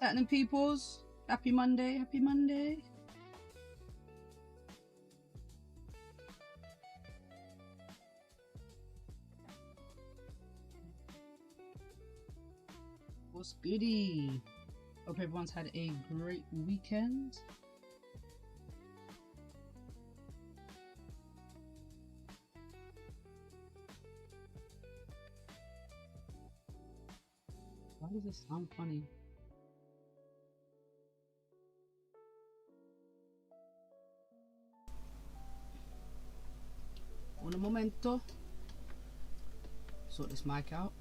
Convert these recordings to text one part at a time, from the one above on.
Happening peoples, happy Monday, happy Monday. What's goody? Hope everyone's had a great weekend. Why does this sound funny? Un momento. Sort this mic out.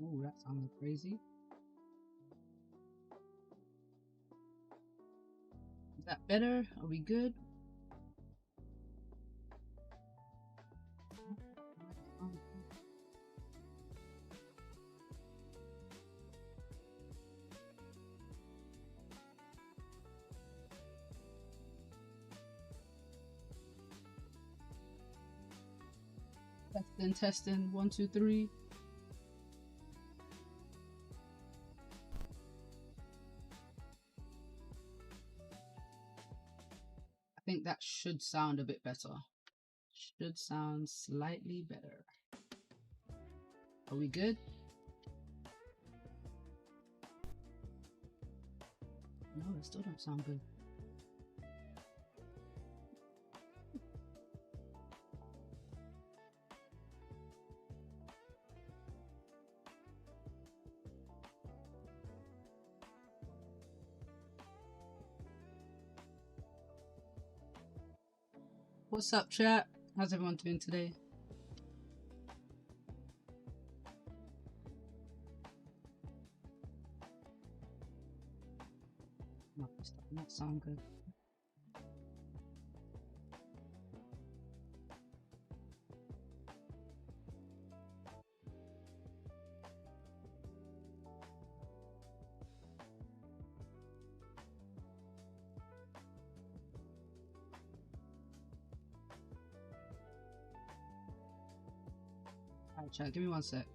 Ooh, that sounded crazy. Is that better? Are we good? Testing 1 2 3. I think that should sound a bit better. Should sound slightly better. Are we good? No, it still don't sound good. What's up, chat? How's everyone doing today? No, this does not sound good. Alright, chat, give me 1 sec.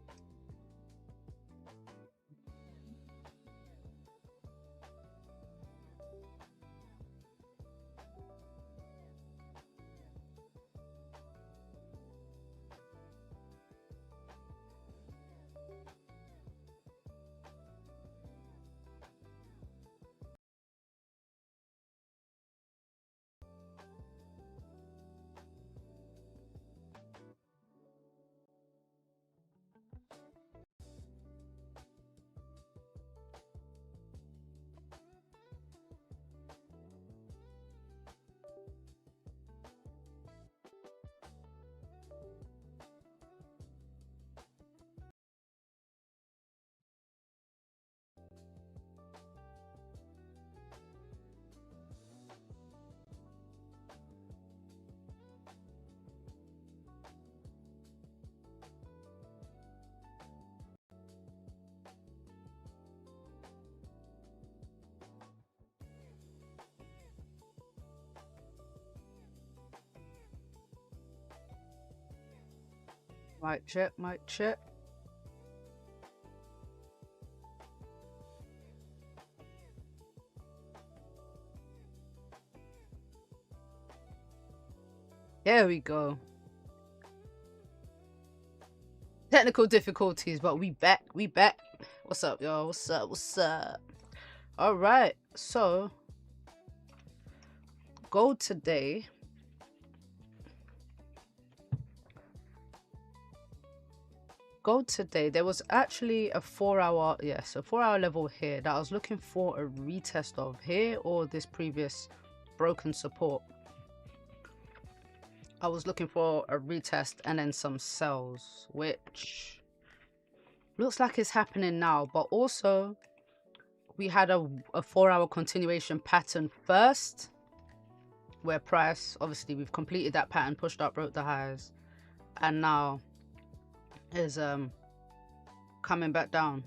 Mic check, mic check. There we go. Technical difficulties, but we back. What's up, y'all? What's up? All right, so gold today. There was actually a 4-hour, yes, a 4-hour level here that I was looking for a retest of here, or this previous broken support. I was looking for a retest and then some sells, which looks like it's happening now. But also we had a 4-hour continuation pattern first, where price, obviously we've completed that pattern, pushed up, broke the highs, and now is coming back down.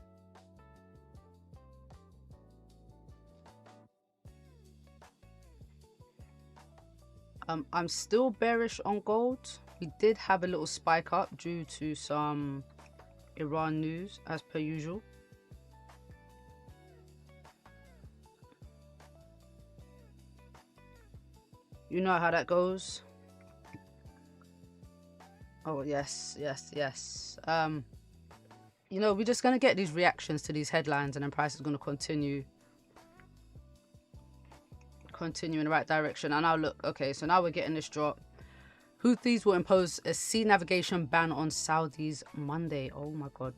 I'm still bearish on gold. We did have a little spike up due to some Iran news, as per usual. You know how that goes. Oh, yes. You know, we're just going to get these reactions to these headlines, and then price is going to continue in the right direction. And now look, okay, so now we're getting this drop. Houthis will impose a sea navigation ban on Saudis Monday. Oh my god,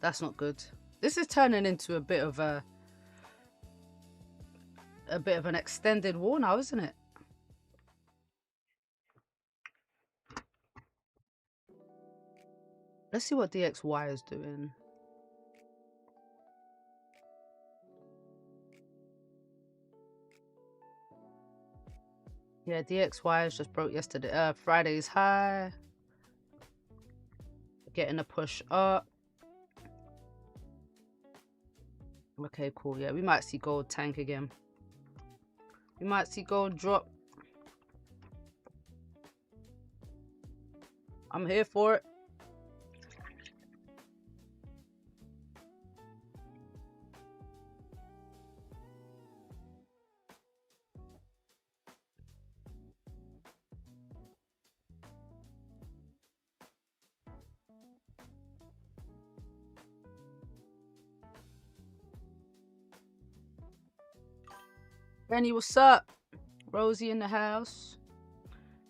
that's not good. This is turning into a bit of an extended war now, isn't it? Let's see what DXY is doing. Yeah, DXY has just broke yesterday. Friday's high. Getting a push up. Okay, cool. Yeah, we might see gold tank again. We might see gold drop. I'm here for it. Benny, what's up? Rosie in the house.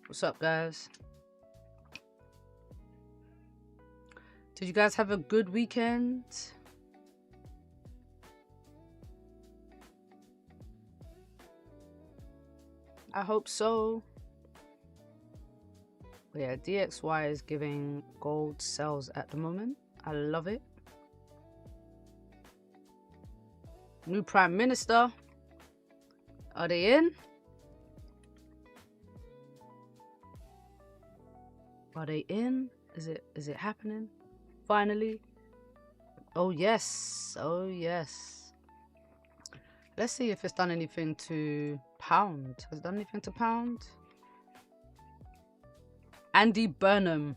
What's up, guys? Did you guys have a good weekend? I hope so. But yeah, DXY is giving gold sells at the moment. I love it. New Prime Minister. Are they in? Are they in? Is it happening? Finally? Oh yes. Oh yes. Let's see if it's done anything to pound. Has it done anything to pound? Andy Burnham.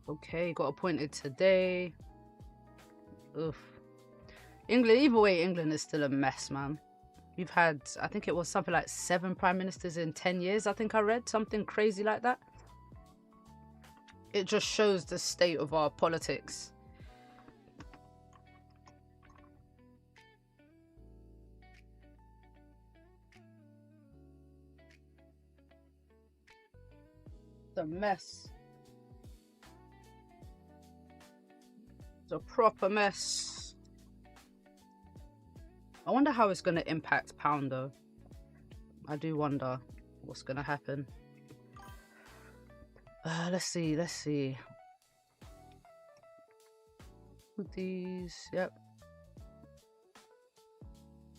Okay, got appointed today. Oof. England, either way, England is still a mess, man. We've had, I think it was something like 7 prime ministers in 10 years. I think I read something crazy like that. It just shows the state of our politics. It's a mess. It's a proper mess. I wonder how it's going to impact pound though. I do wonder what's going to happen. Let's see. These, yep.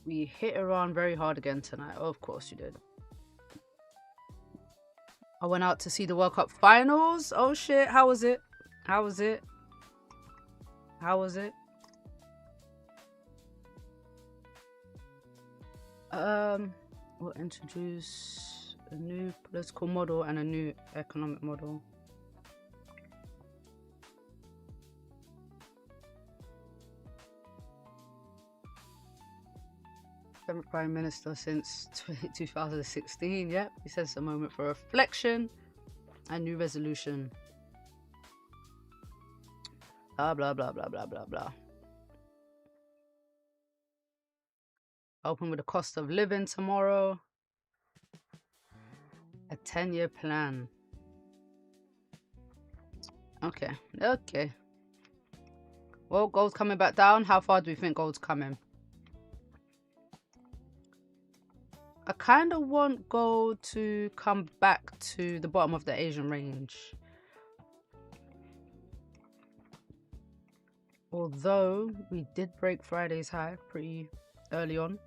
We hit Iran very hard again tonight. Oh, of course you did. I went out to see the World Cup finals. Oh shit, how was it? How was it? We'll introduce a new political model and a new economic model. Seventh Prime Minister since 2016. Yep, he says a moment for reflection and new resolution. Blah blah blah blah blah blah blah. Open with the cost of living tomorrow. A 10-year plan. Okay. Well, gold's coming back down. How far do we think gold's coming? I kind of want gold to come back to the bottom of the Asian range. Although we did break Friday's high pretty early on.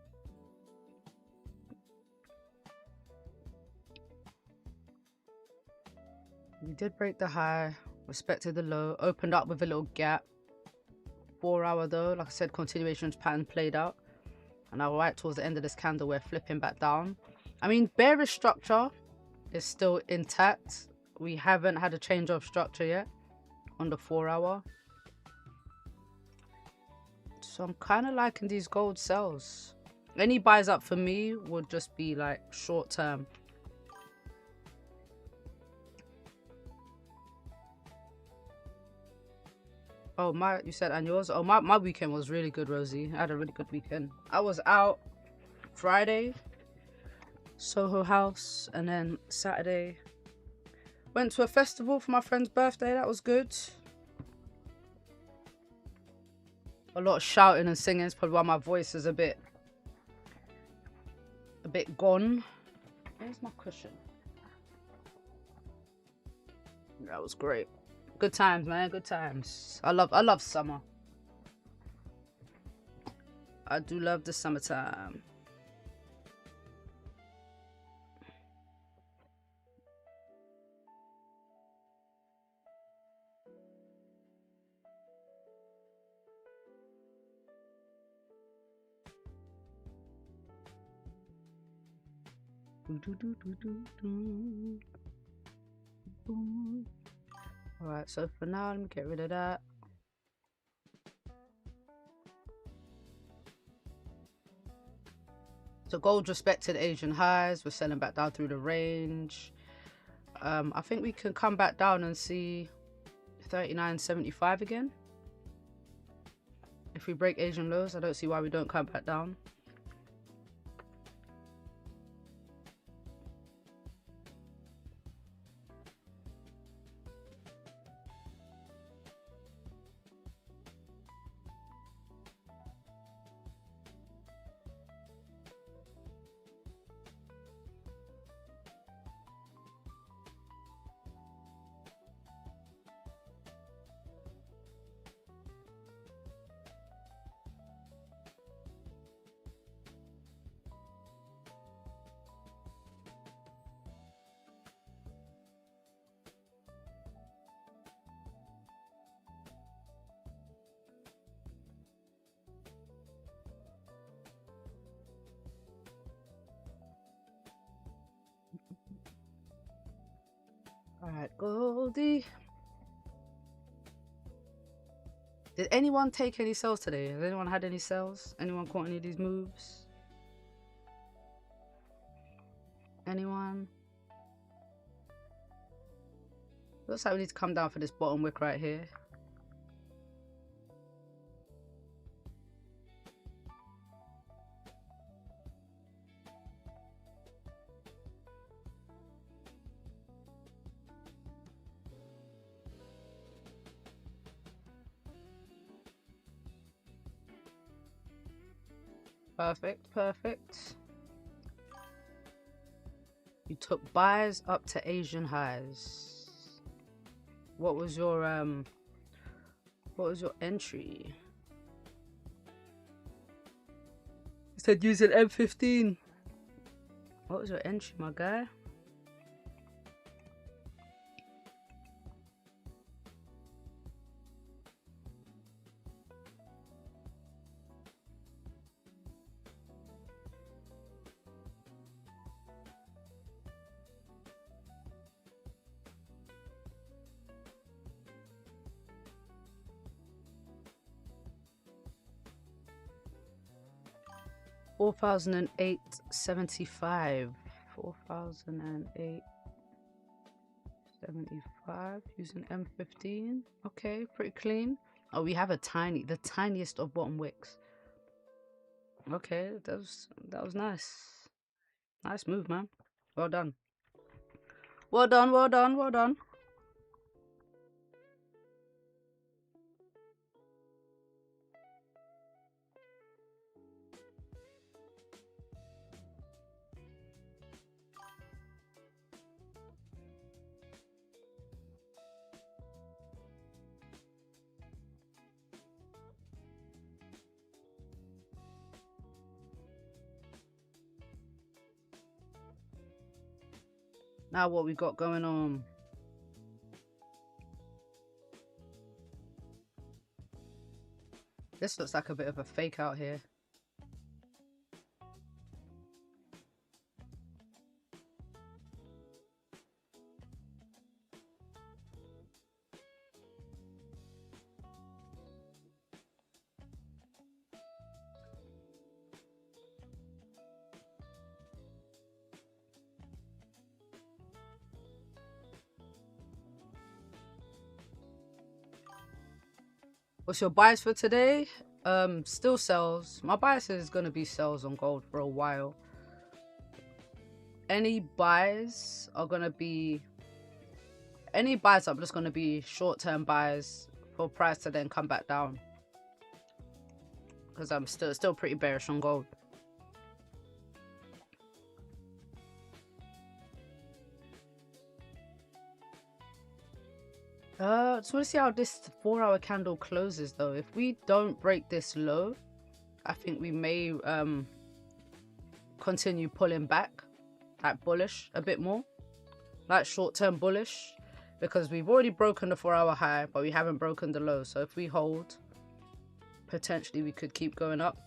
We did break the high, respected the low, opened up with a little gap. 4 hour though, like I said, continuations pattern played out. And now right towards the end of this candle, we're flipping back down. I mean, bearish structure is still intact. We haven't had a change of structure yet on the 4 hour. So I'm kind of liking these gold sells. Any buys up for me would just be like short term. Oh, you said and yours? Oh, my weekend was really good, Rosie. I had a really good weekend. I was out Friday, Soho House, and then Saturday went to a festival for my friend's birthday. That was good. A lot of shouting and singing. It's probably why my voice is a bit gone. Where's my cushion? That was great. Good times, man. Good times. I love summer. I do love the summertime. Alright, so for now, let me get rid of that. So gold respected Asian highs. We're selling back down through the range. I think we can come back down and see 39.75 again. If we break Asian lows, I don't see why we don't come back down. Alright, Goldie. Did anyone take any sells today? Has anyone had any sells? Anyone caught any of these moves? Anyone? Looks like we need to come down for this bottom wick right here. Perfect, perfect. You took buys up to Asian highs. What was your entry? You said use an M15. What was your entry, my guy? $4,008.75. 4,008.75 using M15. Okay, pretty clean. Oh, we have the tiniest of bottom wicks. Okay, that was nice. Nice move, man. Well done. Well done, well done, well done. Now what we got going on? This looks like a bit of a fake out here. What's your bias for today? Still sells. My bias is gonna be sells on gold for a while. Any buys are gonna be just gonna be short-term buys for price to then come back down. Because I'm still pretty bearish on gold. Just want to see how this 4-hour candle closes though. If we don't break this low, I think we may continue pulling back, like bullish a bit more, like short-term bullish, because we've already broken the 4-hour high, but we haven't broken the low. So if we hold, potentially we could keep going up.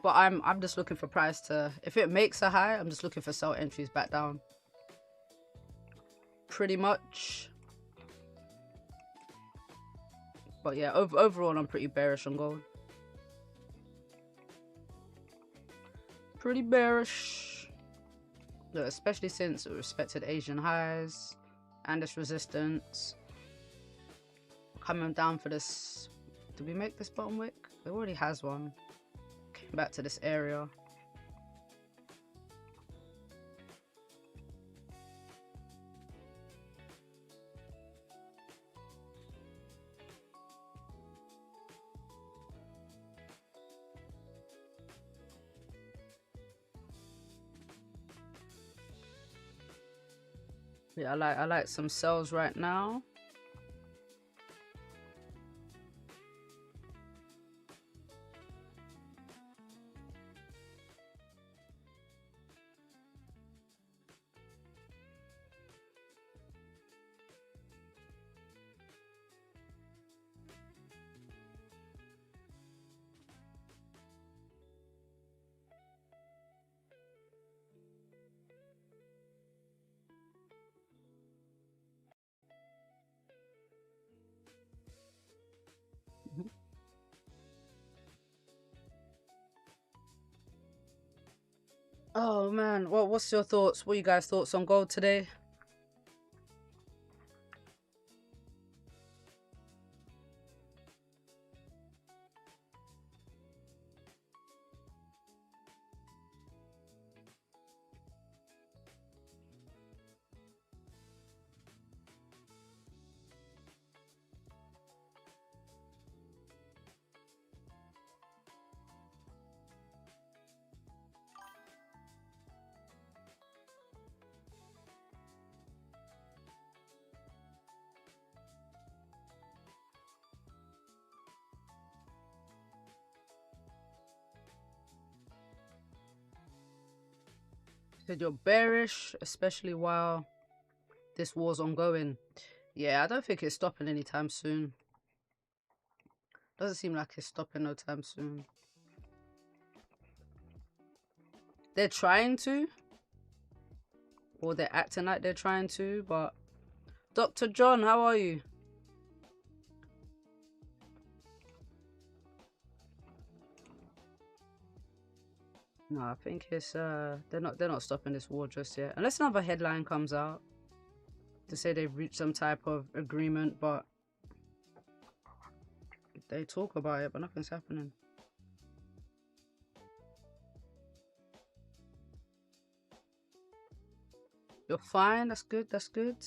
But I'm just looking for price to, if it makes a high, I'm just looking for sell entries back down. Pretty much. But yeah, overall I'm pretty bearish on gold. Pretty bearish. Look, especially since it respected Asian highs and this resistance. Coming down for this. Did we make this bottom wick? It already has one. Came back to this area. Yeah, I like some sells right now. Oh man, what's your thoughts? What are you guys' thoughts on gold today? Said you're bearish, especially while this war's ongoing. Yeah, I don't think it's stopping anytime soon. Doesn't seem like it's stopping no time soon. They're trying to, or they're acting like they're trying to, but Dr. John, how are you? No, I think it's they're not stopping this war just yet. Unless another headline comes out to say they've reached some type of agreement, but they talk about it, but nothing's happening. You're fine, that's good, that's good.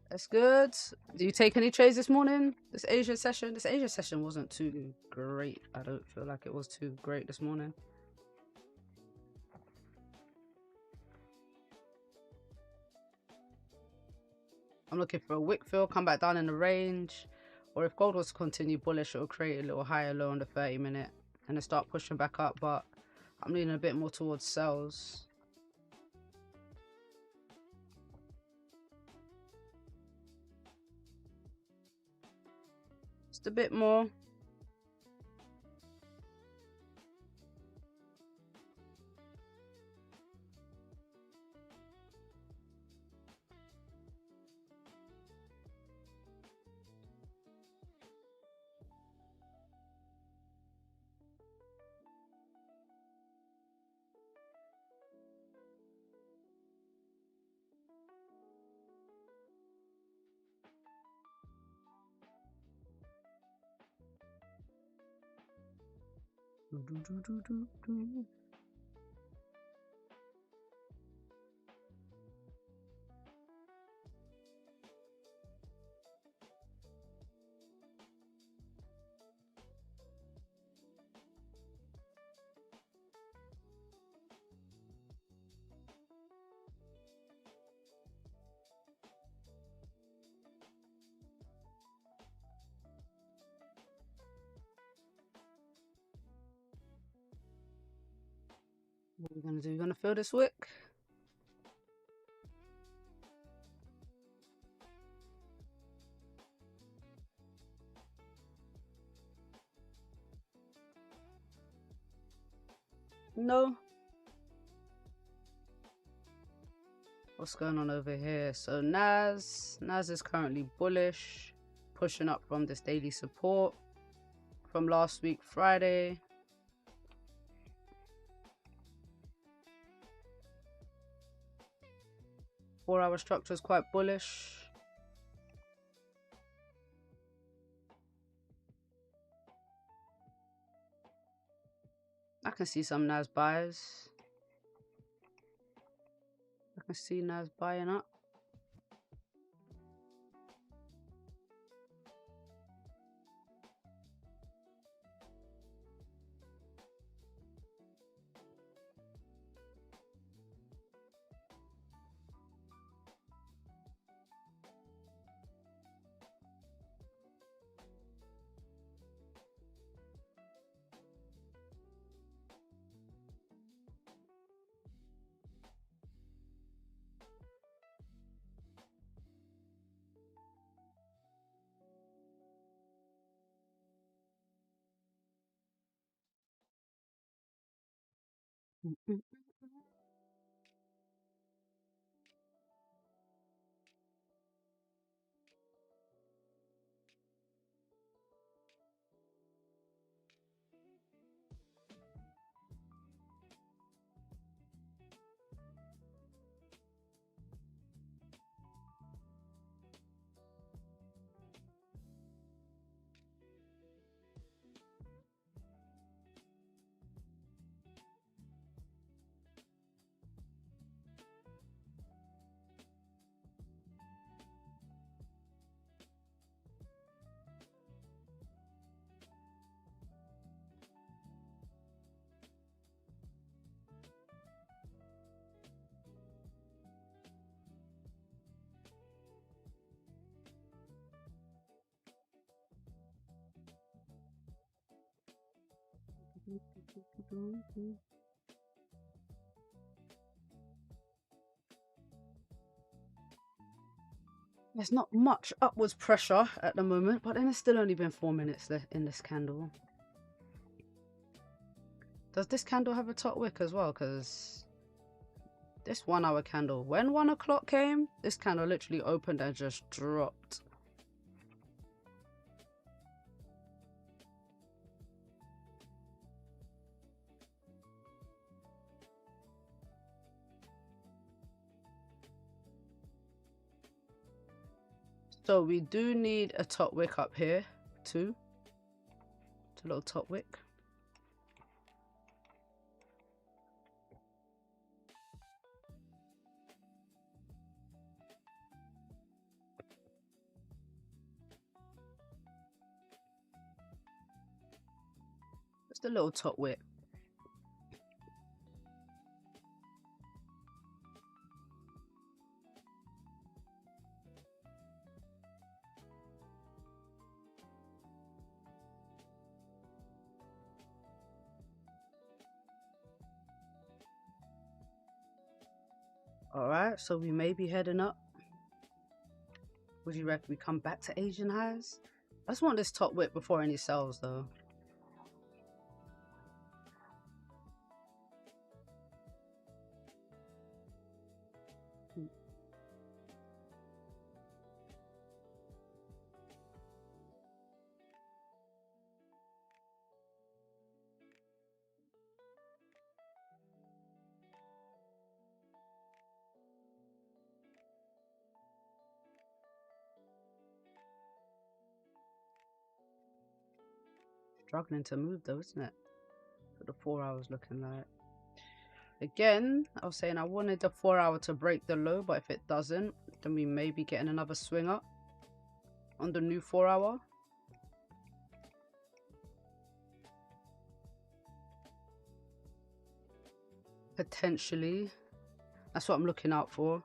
That's good. Do you take any trades this morning? This Asia session? This Asia session wasn't too great. I don't feel like it was too great this morning. I'm looking for a wick fill, come back down in the range. Or if gold was to continue bullish, it'll create a little higher low on the 30-minute and then start pushing back up. But I'm leaning a bit more towards sells. Just a bit more. What are we gonna do? We're gonna fill this wick. No. What's going on over here? So Nas is currently bullish, pushing up from this daily support from last week Friday. Four-hour structure is quite bullish. I can see some Nas buys. I can see Nas buying up. There's not much upwards pressure at the moment, but then it's still only been 4 minutes left in this candle. Does this candle have a top wick as well? Because this 1 hour candle, when 1 o'clock came, this candle literally opened and just dropped. So we do need a top wick up here too. It's a little top wick. Just a little top wick. Alright, so we may be heading up. Would you reckon we come back to Asian highs? I just want this top wick before any sells though. Struggling to move though, isn't it? the 4 hours looking like. Again, I was saying I wanted the 4 hour to break the low, but if it doesn't, then we may be getting another swing up on the new 4 hour. Potentially. That's what I'm looking out for.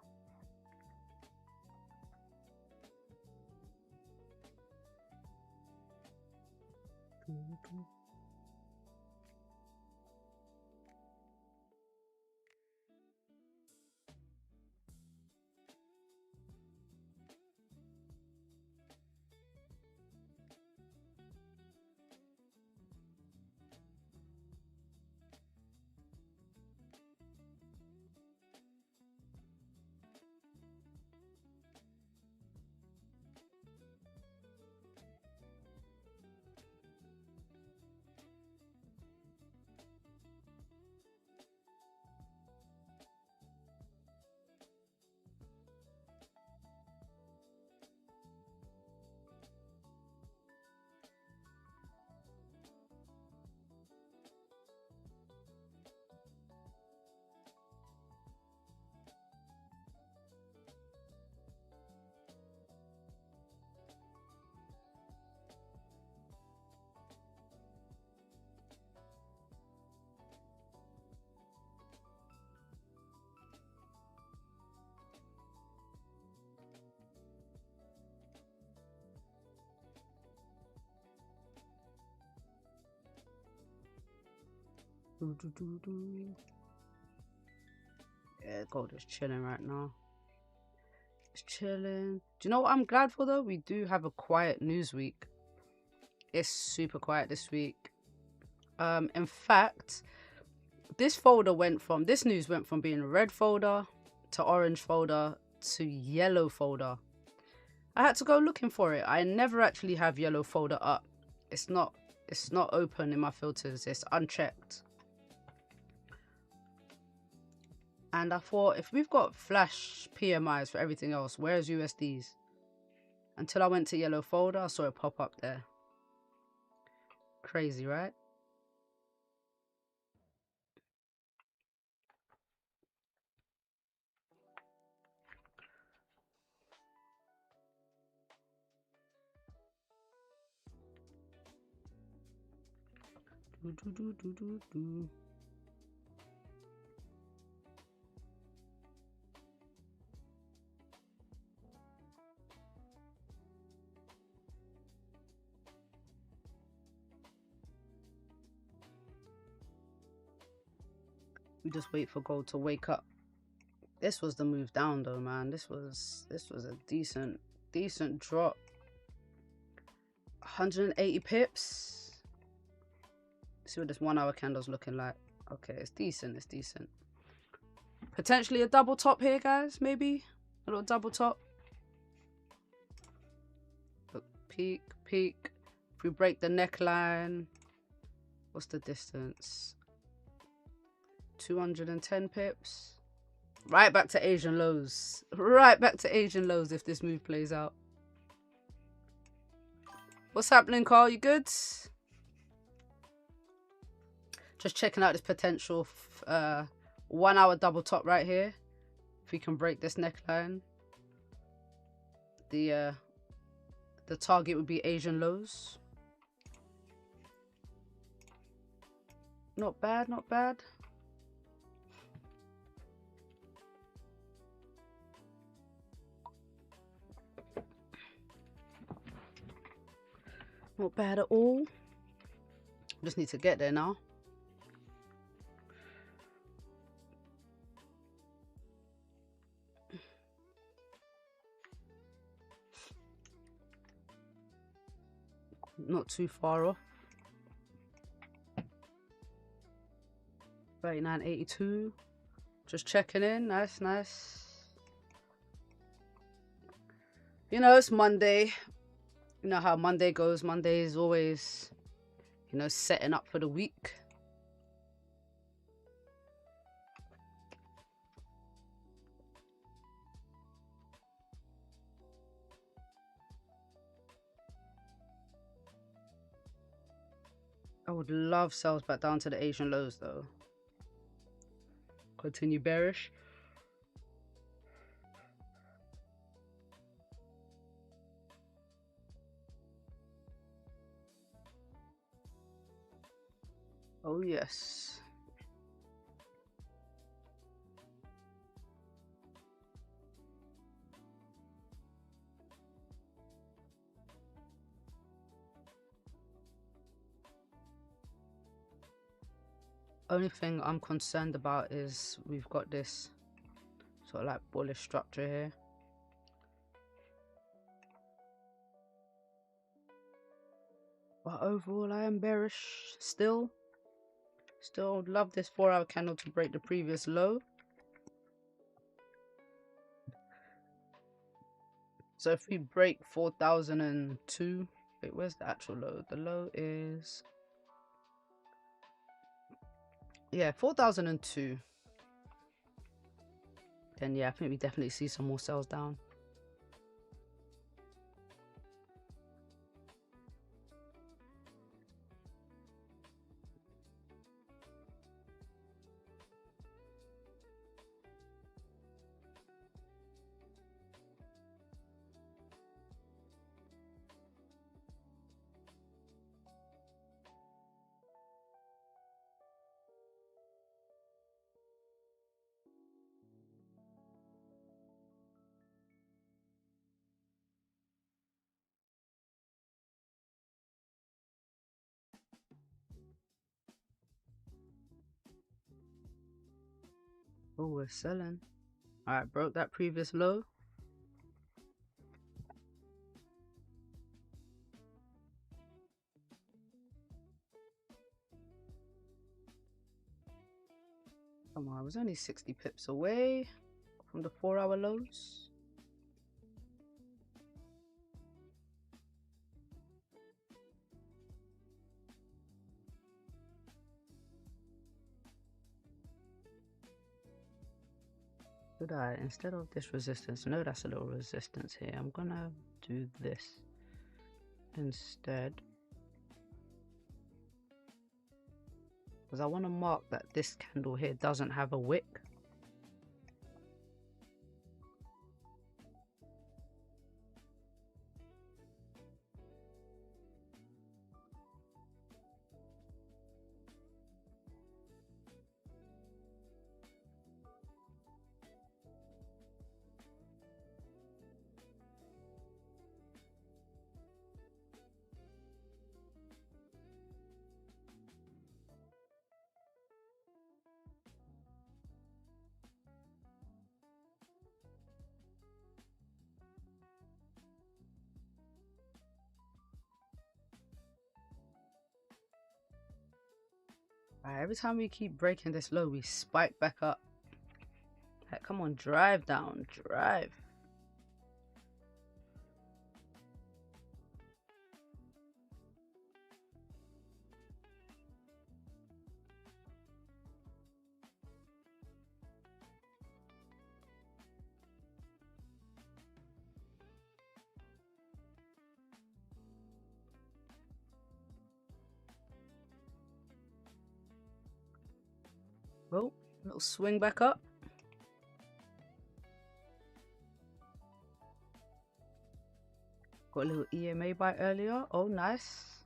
Yeah, gold is chilling right now. It's chilling. Do you know what I'm glad for though? We do have a quiet news week. It's super quiet this week. In fact, this news went from being red folder to orange folder to yellow folder. I had to go looking for it. I never actually have yellow folder up. It's not open in my filters. It's unchecked. And I thought, if we've got flash PMIs for everything else, where's USDs? Until I went to yellow folder, I saw it pop up there. Crazy, right? We just wait for gold to wake up. This was the move down though, man. This was a decent drop. 180 pips. See what this 1 hour candle's looking like. Okay, it's decent. Potentially a double top here, guys. Maybe a little double top. Look, peak. If we break the neckline, what's the distance? 210 pips. Right back to Asian lows. If this move plays out. What's happening, Carl? You good? Just checking out this potential 1 hour double top right here. If we can break this neckline. The target would be Asian lows. Not bad. Not bad at all. Just need to get there now. Not too far off. 39.82. Just checking in. Nice. You know, it's Monday. You know how Monday goes. Monday is always, you know, setting up for the week. would love sales back down to the Asian lows though. Continue bearish. Oh yes. Only thing I'm concerned about is we've got this sort of like bullish structure here. But overall I am bearish still. Still love this 4-hour candle to break the previous low. So if we break 4,002, wait, where's the actual low? The low is, yeah, 4,002. Then yeah, I think we definitely see some more sales down. Oh, we're selling. All right, broke that previous low. Come on, I was only 60 pips away from the 4-hour lows. Should I, instead of this resistance, no, that's a little resistance here, I'm gonna do this instead. Because I want to mark that this candle here doesn't have a wick. Right, every time we keep breaking this low, we spike back up. Like, come on, drive down, drive. Oh, little swing back up. Got a little EMA buy earlier. Oh, nice.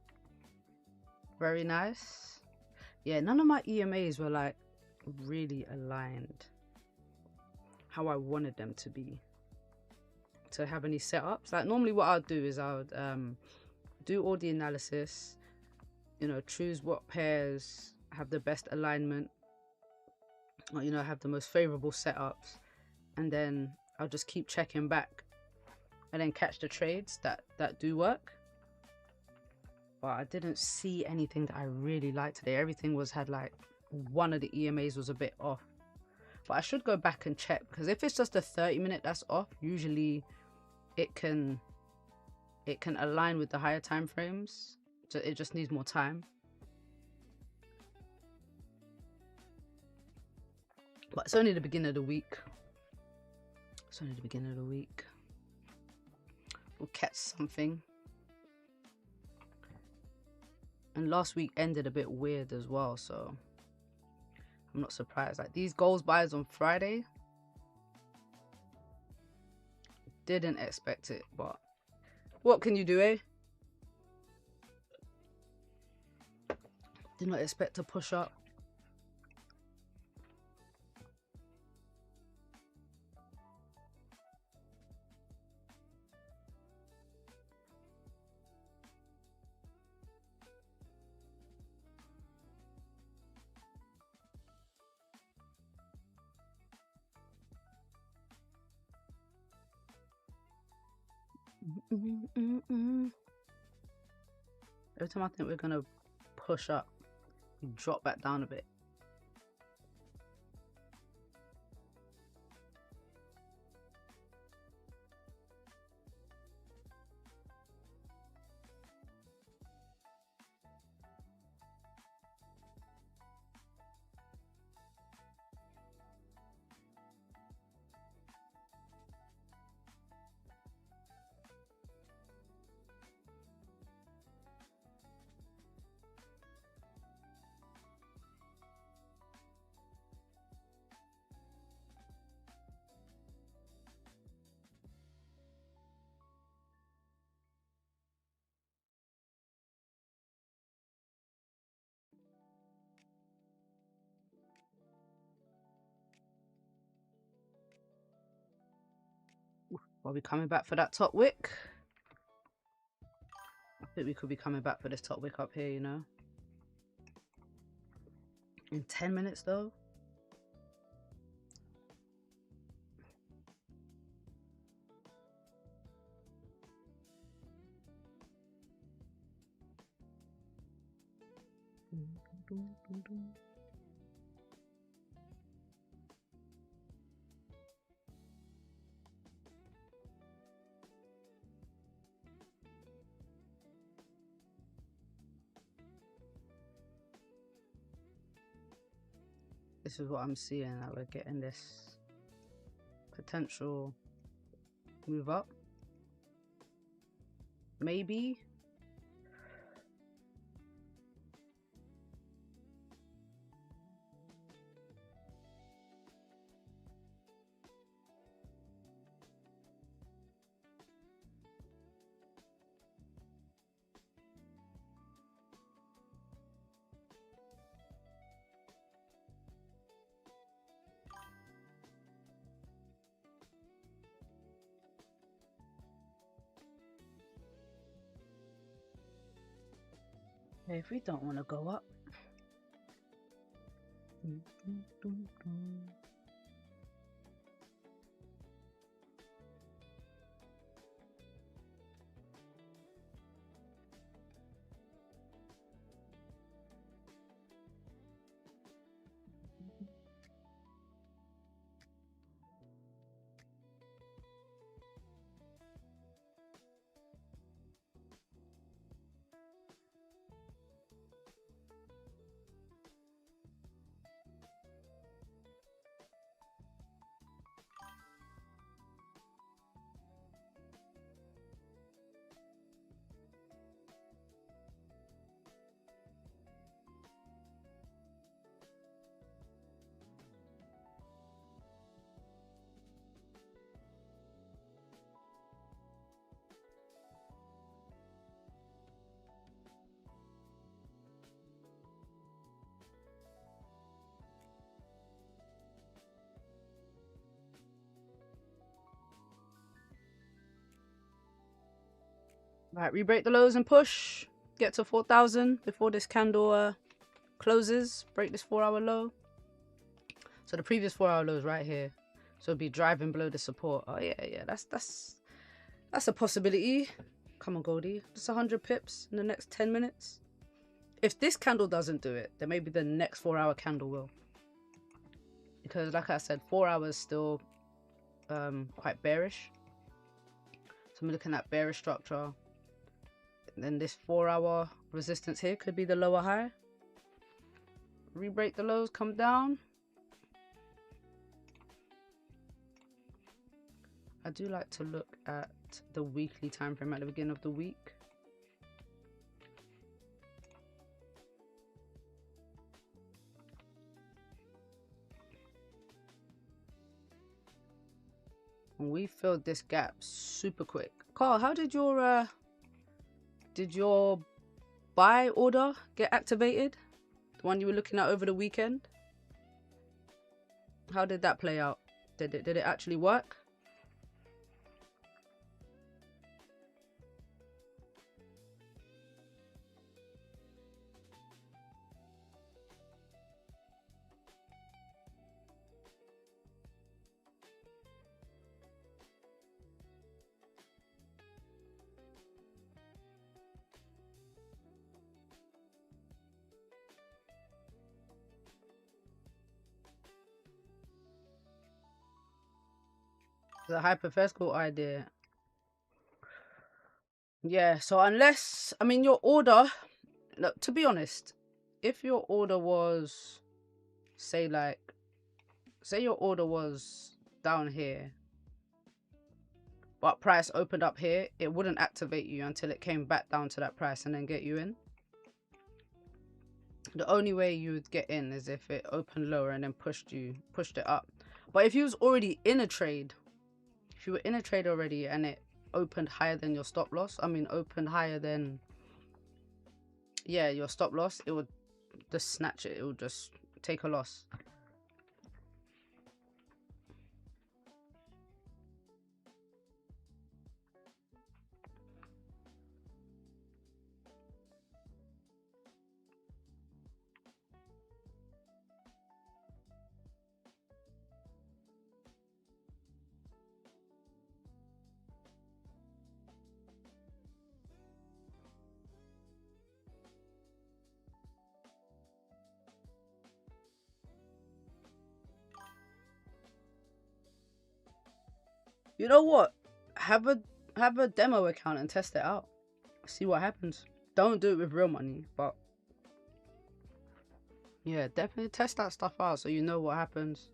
Very nice. Yeah, none of my EMAs were like really aligned how I wanted them to be, to have any setups. Like normally what I'll do is I would do all the analysis, you know, choose what pairs have the best alignment, or, you know, have the most favorable setups, and then I'll just keep checking back and then catch the trades that do work. But I didn't see anything that I really liked today. Everything had like, one of the EMAs was a bit off. But I should go back and check, because if it's just a 30-minute that's off, usually it can align with the higher time frames. So it just needs more time. But it's only the beginning of the week. It's only the beginning of the week. We'll catch something. And last week ended a bit weird as well, so I'm not surprised. Like these goals buys on Friday, didn't expect it, but what can you do, eh? Did not expect to push up. Every time I think we're gonna push up, we drop back down a bit. Are we coming back for that top wick? I think we could be coming back for this top wick up here, you know. In 10 minutes though. This is what I'm seeing, that we're getting this potential move up. Maybe. If we don't want to go up. Right, re-break the lows and push. Get to 4,000 before this candle closes. Break this 4-hour low. So the previous 4-hour low is right here. So it'll be driving below the support. Oh yeah, that's a possibility. Come on, Goldie. Just 100 pips in the next 10 minutes. If this candle doesn't do it, then maybe the next 4-hour candle will. Because like I said, 4 hours still quite bearish. So I'm looking at bearish structure. And then this 4-hour resistance here could be the lower high. Re-break the lows, come down. I do like to look at the weekly time frame at the beginning of the week. And we filled this gap super quick. Carl, how did your buy order get activated? The one you were looking at over the weekend? How did that play out? Did it actually work? The hypothetical idea. Yeah, so unless, I mean, your order, look, to be honest, if your order was, say your order was down here, but price opened up here, it wouldn't activate you until it came back down to that price and then get you in. The only way you would get in is if it opened lower and then pushed it up. But if you was already in a trade, if you were in a trade already and it opened higher than your stop loss, opened higher than, yeah, your stop loss, it would just snatch it. It would just take a loss. You know what? Have a demo account and test it out. See what happens. Don't do it with real money, but yeah, definitely test that stuff out so you know what happens.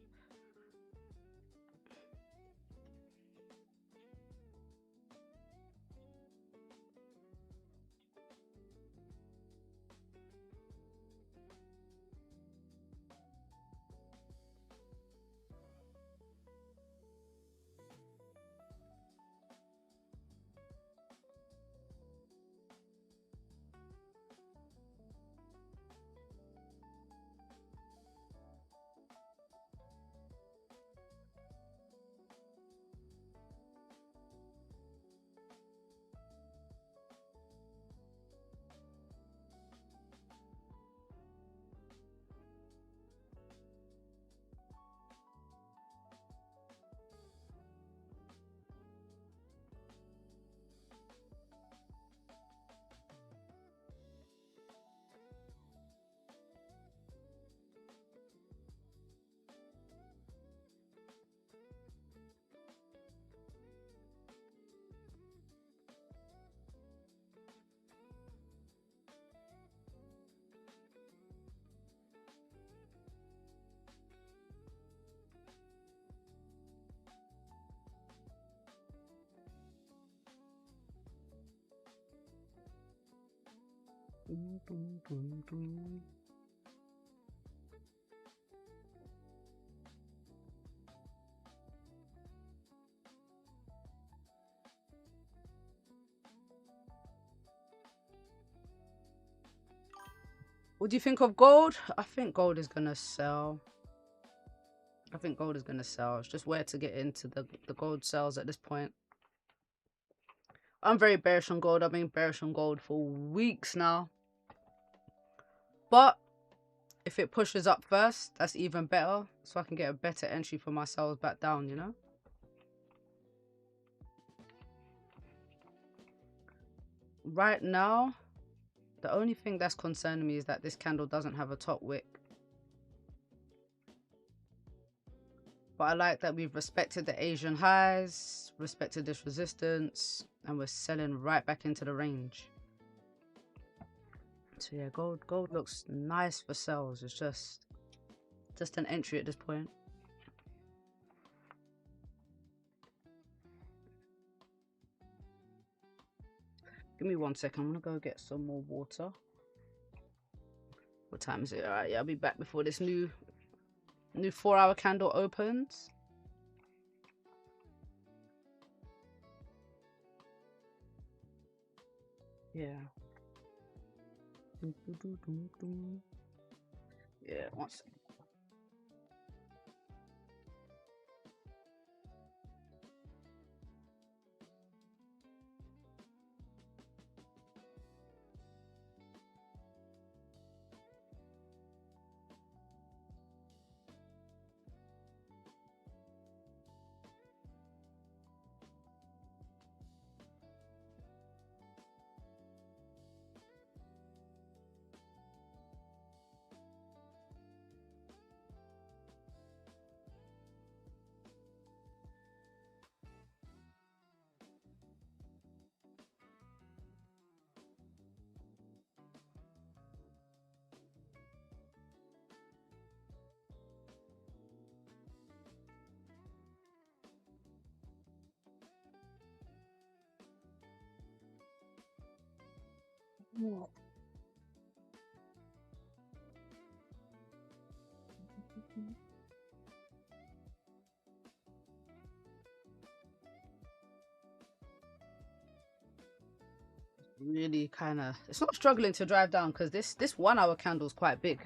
What do you think of gold? I think gold is gonna sell. It's just where to get into the gold sales at this point. I'm very bearish on gold. I've been bearish on gold for weeks now. But if it pushes up first, that's even better. So I can get a better entry for my sales back down, you know? Right now, the only thing that's concerning me is that this candle doesn't have a top wick. But I like that we've respected the Asian highs, respected this resistance, and we're selling right back into the range. So yeah, gold looks nice for sales. It's just an entry at this point. Give me 1 second. I'm gonna go get some more water. What time is it? All right, yeah, I'll be back before this new 4-hour candle opens. Yeah. Yeah, one second. Really kind of, it's not struggling to drive down because this 1 hour candle is quite big.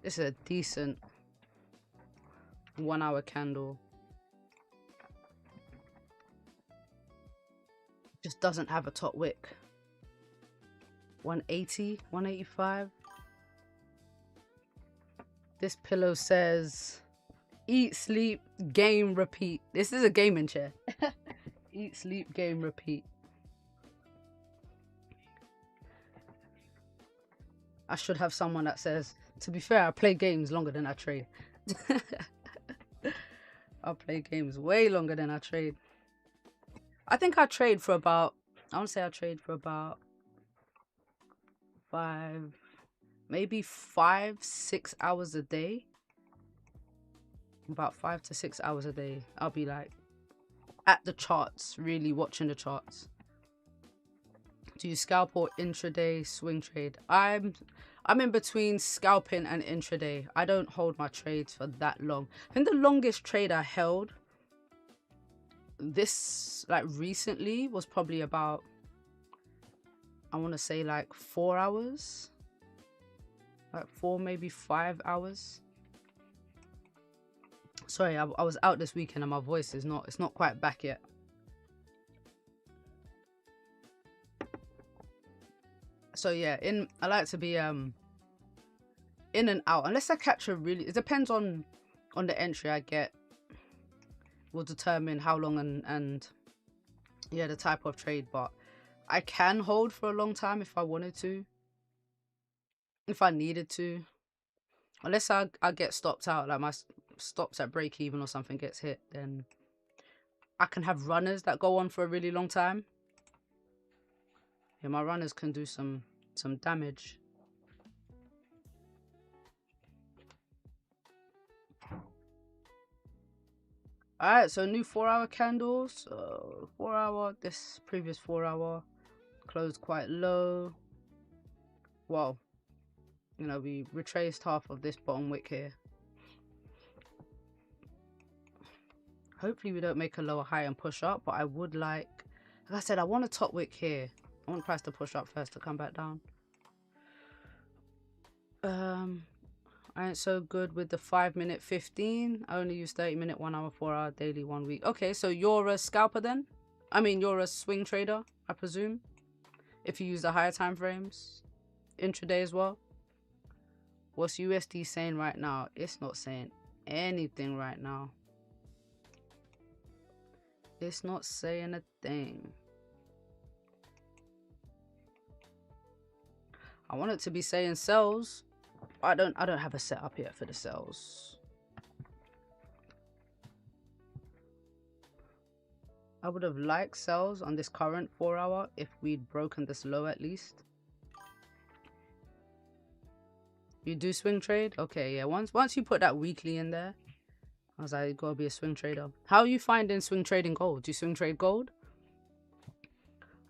This is a decent 1 hour candle. Just doesn't have a top wick. 180, 185. This pillow says eat, sleep, game, repeat. This is a gaming chair. Eat, sleep, game, repeat. I should have someone that says, to be fair, I play games longer than I trade. I play games way longer than I trade. I think I trade for about, I want to say I trade for about 5, 6 hours a day. About 5 to 6 hours a day. I'll be like at the charts, really watching the charts. Do you scalp or intraday swing trade? I'm in between scalping and intraday. I don't hold my trades for that long. I think the longest trade I held this like recently was probably about, I want to say like 4 hours, like 4, maybe 5 hours. Sorry, I was out this weekend and my voice is not, it's not quite back yet. So yeah, I like to be in and out unless I catch a really, it depends on the entry I get, will determine how long and yeah, the type of trade. But I can hold for a long time if I wanted to, if I needed to, unless I get stopped out, like my stops at break even or something gets hit, then I can have runners that go on for a really long time. Yeah, my runners can do some damage. Alright, so new 4 hour candles. So 4 hour, this previous 4 hour closed quite low. Well, you know, we retraced half of this bottom wick here. Hopefully we don't make a lower high and push up, but I would like I said, I want a top wick here. I want price to push up first to come back down. I ain't so good with the 5 minute 15. I only use 30 minute, 1 hour, 4 hour, daily, 1 week. Okay, so you're a scalper then? I mean, you're a swing trader, I presume, if you use the higher time frames, intraday as well. What's USD saying right now? It's not saying anything right now. It's not saying a thing. I want it to be saying sells. I don't have a setup yet for the sells. I would have liked sells on this current 4 hour if we'd broken this low at least. You do swing trade? Okay, yeah. Once you put that weekly in there, I was like, you gotta be a swing trader. How are you finding swing trading gold? Do you swing trade gold?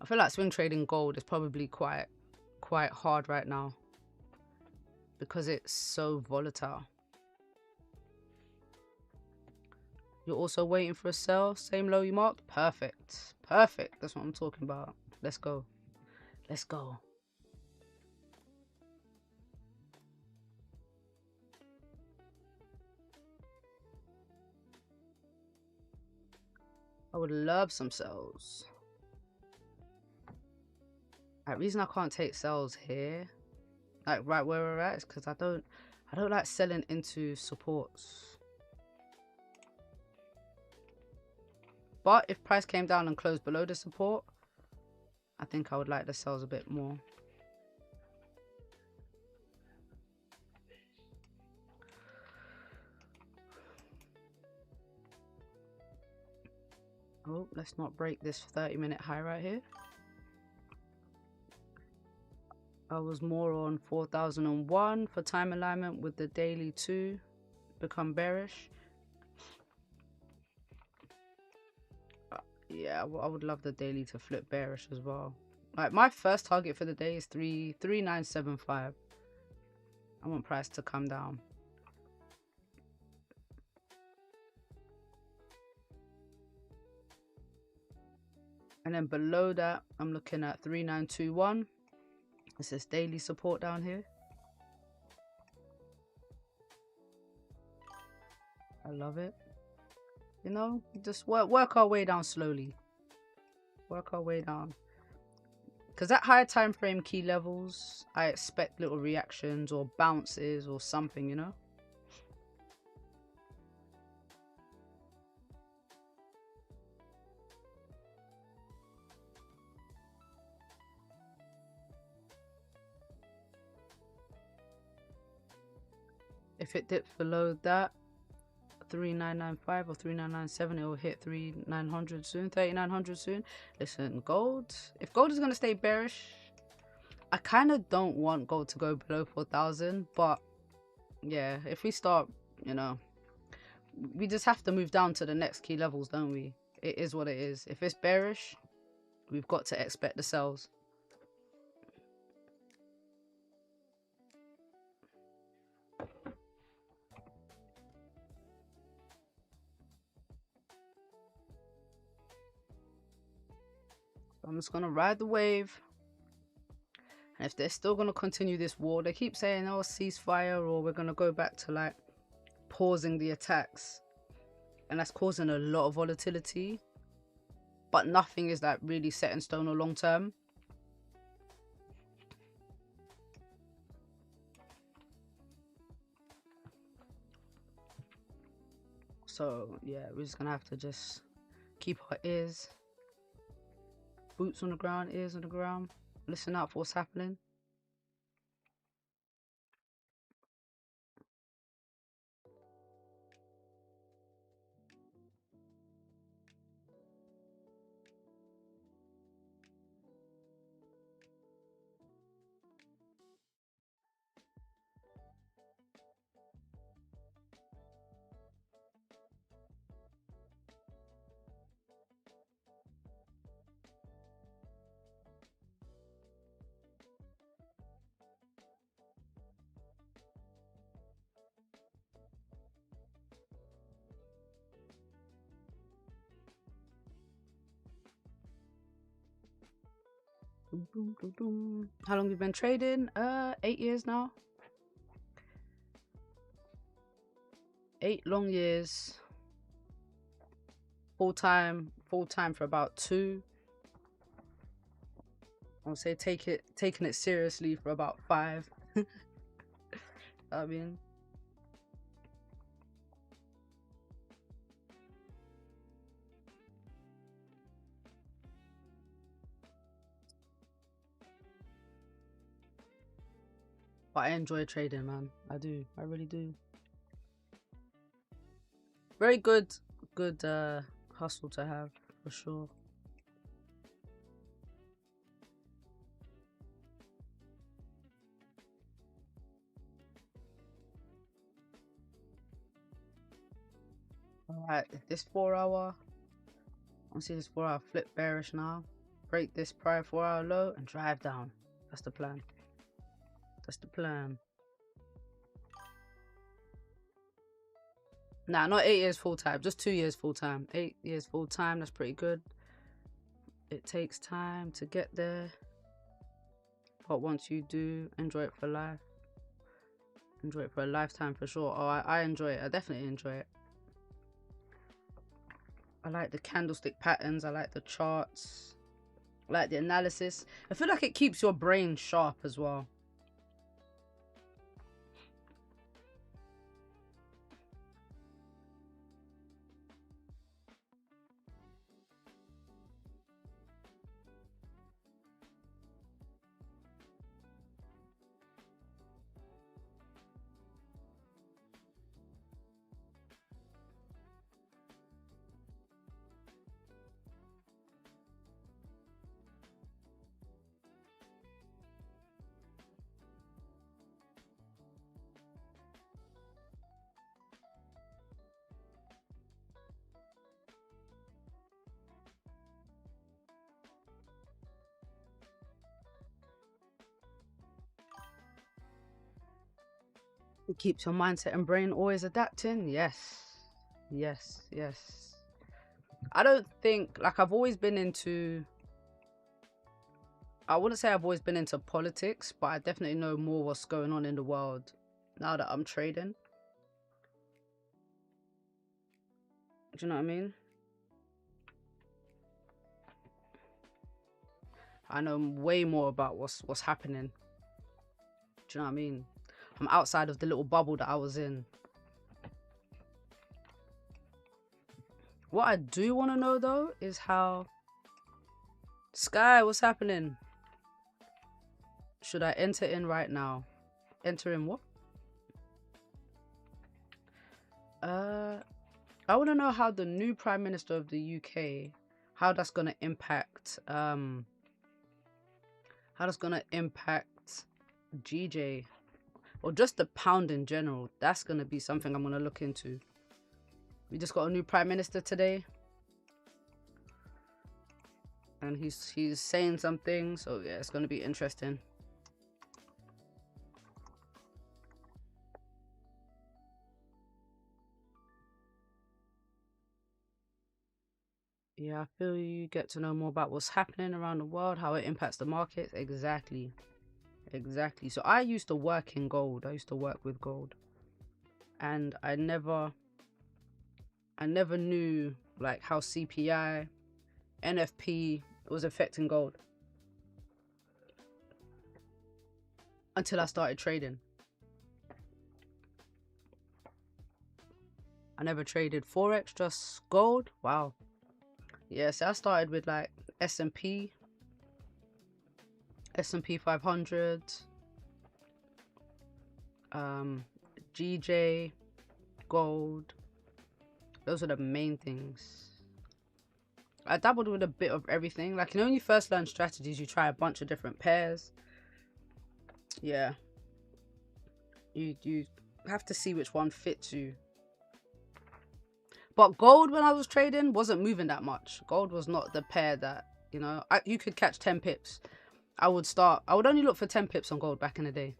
I feel like swing trading gold is probably quite hard right now because it's so volatile. You're also waiting for a sell, same low you marked? Perfect. Perfect. That's what I'm talking about. Let's go. Let's go. I would love some sells. The reason I can't take sells here, like right where we're at, is because I don't like selling into supports. But if price came down and closed below the support, I think I would like the sells a bit more. Oh, let's not break this 30-minute high right here. I was more on 4001 for time alignment with the daily 2 become bearish. Yeah, I would love the daily to flip bearish as well. Like my first target for the day is 3975. I want price to come down. And then below that, I'm looking at 3921. This is daily support down here. I love it. You know, just work our way down slowly. Work our way down. Because at higher time frame key levels, I expect little reactions or bounces or something, you know? If it dips below that, 3995 or 3997, it will hit 3900 soon, 3900 soon. Listen, gold, if gold is going to stay bearish, I kind of don't want gold to go below 4000, but yeah, if we start, you know, we just have to move down to the next key levels, don't we? It is what it is. If it's bearish, we've got to expect the sells. I'm just going to ride the wave. And if they're still going to continue this war, they keep saying, oh, ceasefire, or we're going to go back to like pausing the attacks. And that's causing a lot of volatility. But nothing is like really set in stone or long term. So yeah, we're just going to have to just keep our boots on the ground, ears on the ground. Listen out for what's happening. How long have you been trading? 8 years now. 8 long years. Full time for about 2. I would say taking it seriously for about 5. I mean, but I enjoy trading, man. I do. I really do. Very good hustle to have, for sure. Alright, this 4 hour. I see this 4 hour flip bearish now. Break this prior 4 hour low and drive down. That's the plan. That's the plan. Nah, not 8 years full time, just 2 years full time. 8 years full time, that's pretty good. It takes time to get there. but once you do, enjoy it for life. Enjoy it for a lifetime for sure. Oh, I enjoy it. I definitely enjoy it. I like the candlestick patterns. I like the charts. I like the analysis. I feel like it keeps your brain sharp as well. It keeps your mindset and brain always adapting. Yes. Yes. Yes. I don't think, like, I've always been into, I wouldn't say I've always been into politics, but I definitely know more what's going on in the world now that I'm trading. Do you know what I mean? I know way more about what's happening. Do you know what I mean? I'm outside of the little bubble that I was in. What I do want to know though is how... Sky, what's happening? Should I enter in right now? Enter in what? I want to know how the new Prime Minister of the UK, how that's going to impact GJ, or just the pound in general. That's going to be something I'm going to look into. We just got a new Prime Minister today, and he's saying something, so yeah, it's going to be interesting. Yeah, I feel you get to know more about what's happening around the world, how it impacts the markets. Exactly. Exactly. So I used to work in gold. I used to work with gold. And I never knew like how CPI, NFP was affecting gold until I started trading. I never traded Forex, just gold. Wow. Yes, I started with like S&P 500, GJ, gold. Those are the main things. I dabbled with a bit of everything. Like, you know, when you first learn strategies, you try a bunch of different pairs. Yeah. You have to see which one fits you. But gold, when I was trading, wasn't moving that much. Gold was not the pair that, you know, you could catch 10 pips. I would only look for 10 pips on gold back in the day.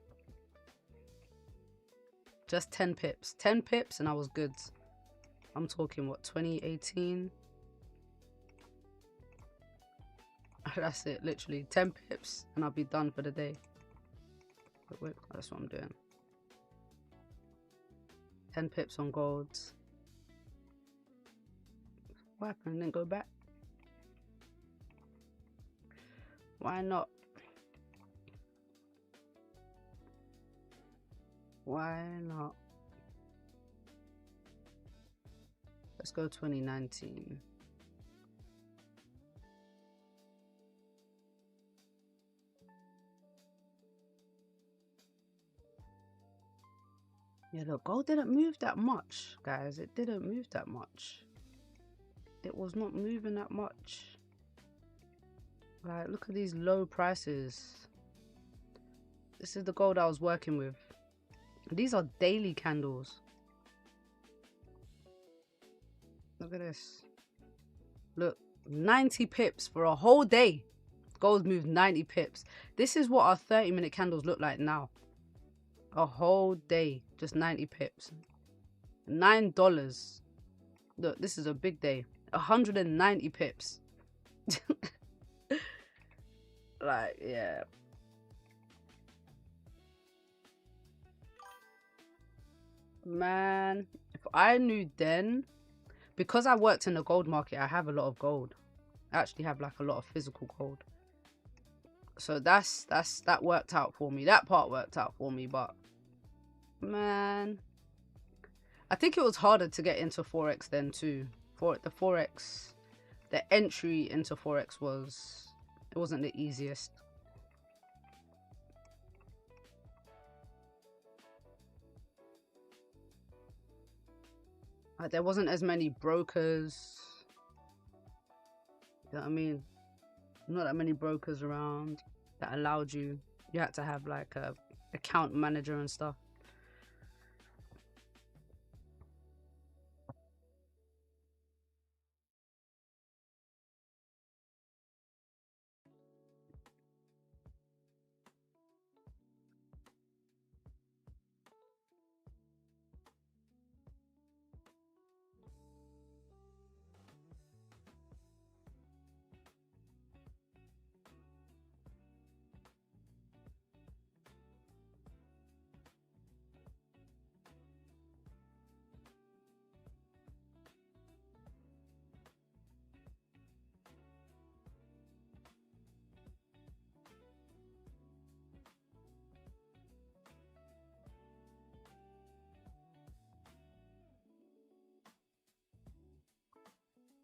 Just 10 pips. 10 pips and I was good. I'm talking, what, 2018? That's it, literally. 10 pips and I'll be done for the day. Wait, that's what I'm doing. 10 pips on gold. What happened? Didn't go back? Why not? Why not? Let's go 2019. Yeah, look, gold didn't move that much, guys. It didn't move that much. It was not moving that much. Like, look at these low prices. This is the gold I was working with. These are daily candles. Look at this. Look, 90 pips for a whole day. Gold moved 90 pips. This is what our 30-minute candles look like now. A whole day, just 90 pips. $9. Look, this is a big day. 190 pips. Like, yeah. Man, if I knew then, because I worked in the gold market, I have a lot of gold. I actually have like a lot of physical gold. So that worked out for me. That part worked out for me, but man, I think it was harder to get into Forex then too. For the Forex, the entry into Forex wasn't the easiest. Like, there wasn't as many brokers. You know what I mean? Not that many brokers around that allowed you. You had to have like a account manager and stuff.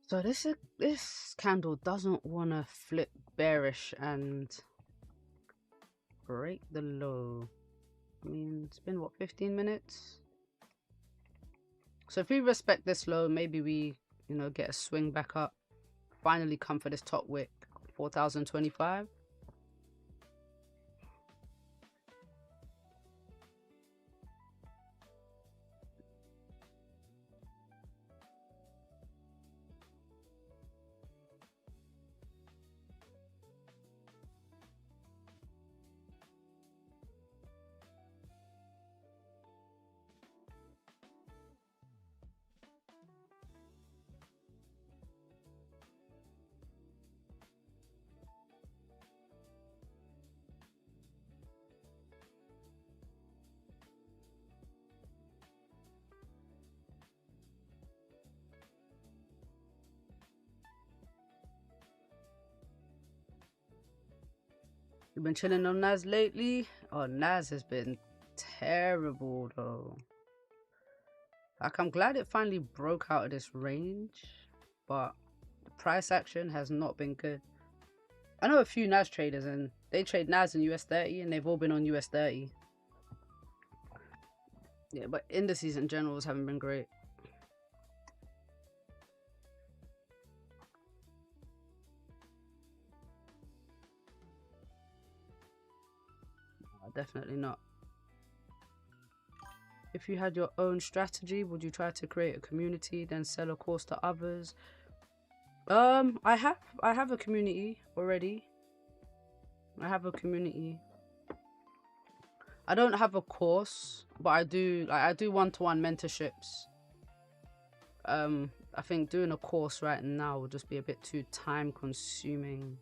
So this candle doesn't want to flip bearish and break the low. I mean, it's been what, 15 minutes? So if we respect this low, maybe we, get a swing back up. Finally come for this top wick, 4,025. You've been chilling on Nas lately? Oh, Nas has been terrible though. Like, I'm glad it finally broke out of this range, but the price action has not been good. I know a few Nas traders and they trade Nas in US 30 and they've all been on US 30. Yeah, but indices in general haven't been great. Definitely not. If you had your own strategy, would you try to create a community, then sell a course to others? I have a community already. I have a community. I don't have a course, but I do one-to-one mentorships. I think doing a course right now will just be a bit too time consuming.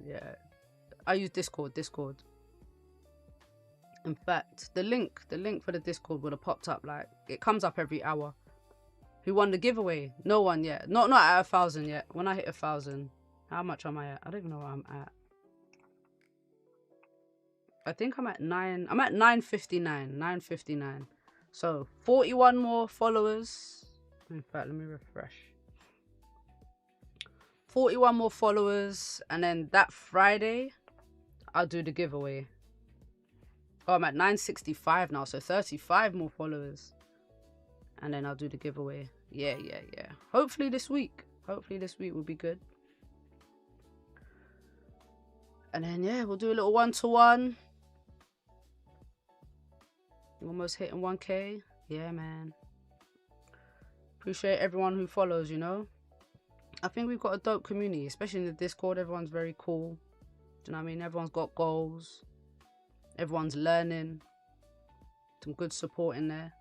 Yeah, I use Discord. In fact, the link for the Discord would have popped up. Like, it comes up every hour. Who won the giveaway? No one yet. Not at 1,000 yet. When I hit 1,000, how much am I at? I don't even know where I'm at. I think I'm at 9. I'm at 959. 959. So 41 more followers. In fact, let me refresh. 41 more followers, and then that Friday I'll do the giveaway. Oh, I'm at 965 now, so 35 more followers, and then I'll do the giveaway. Yeah. Hopefully this week will be good. And then yeah, we'll do a little one-to-one. Almost hitting 1K. Yeah, man. Appreciate everyone who follows, I think we've got a dope community, especially in the Discord. Everyone's very cool. Do you know what I mean? Everyone's got goals. Everyone's learning. Some good support in there.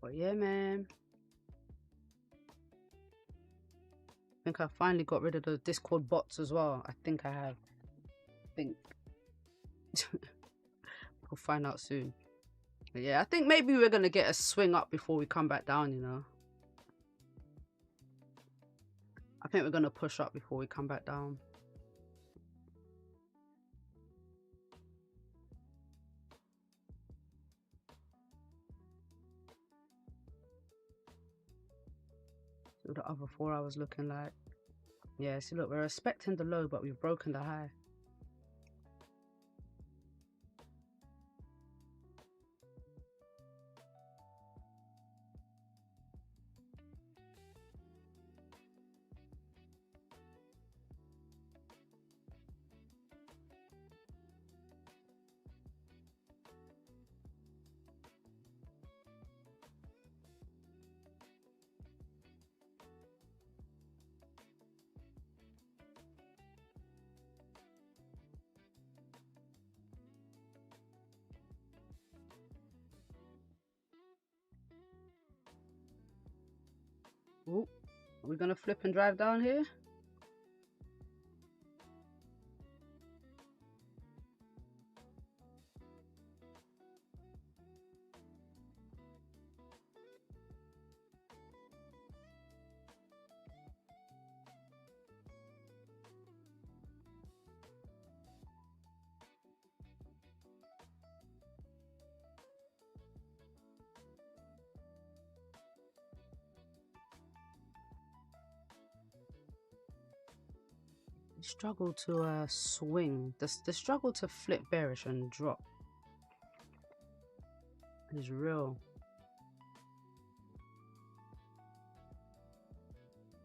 But yeah, man. I think I finally got rid of the Discord bots as well. I think I have. I think. We'll find out soon. But yeah, I think maybe we're going to get a swing up before we come back down, you know. I think we're going to push up before we come back down. See what the other 4 hours looking like. Yeah, see, look, we're respecting the low, but we've broken the high. Ooh, are we gonna flip and drive down here? The struggle to swing, the struggle to flip bearish and drop is real.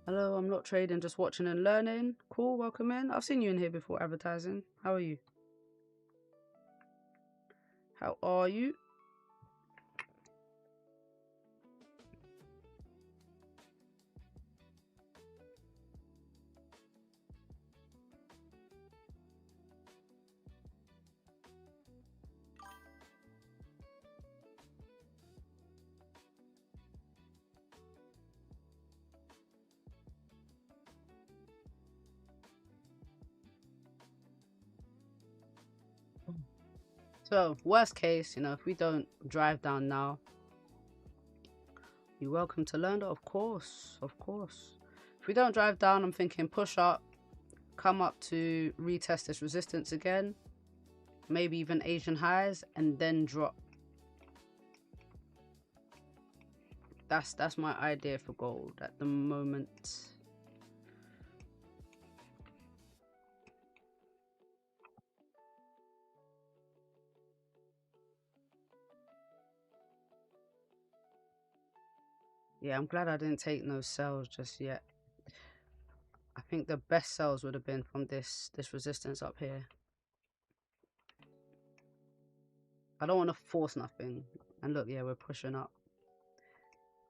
Hello, I'm not trading, just watching and learning. Cool, welcome in. I've seen you in here before advertising. How are you? How are you? So, worst case, you know, if we don't drive down now, you're welcome to learn that, of course, of course. If we don't drive down, I'm thinking push up, come up to retest this resistance again, maybe even Asian highs, and then drop. That's my idea for gold at the moment. Yeah, I'm glad I didn't take no sells just yet. I think the best sells would have been from this resistance up here. I don't want to force nothing. And look, yeah, we're pushing up.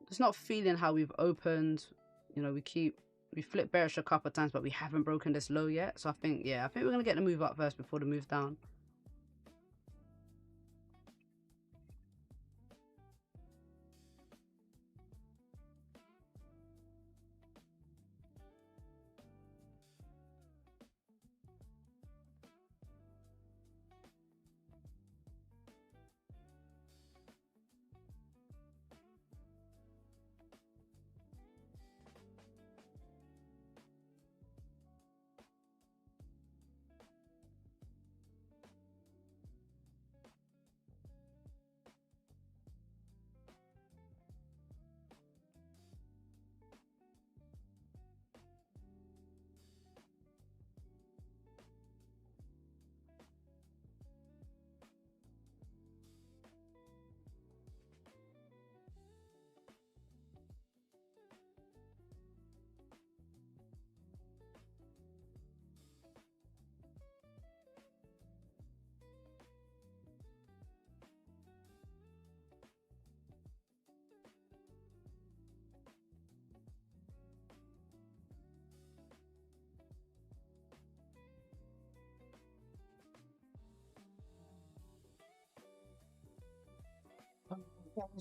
Just not feeling how we've opened. You know, we flip bearish a couple of times, but we haven't broken this low yet. So I think, yeah, I think we're going to get the move up first before the move down.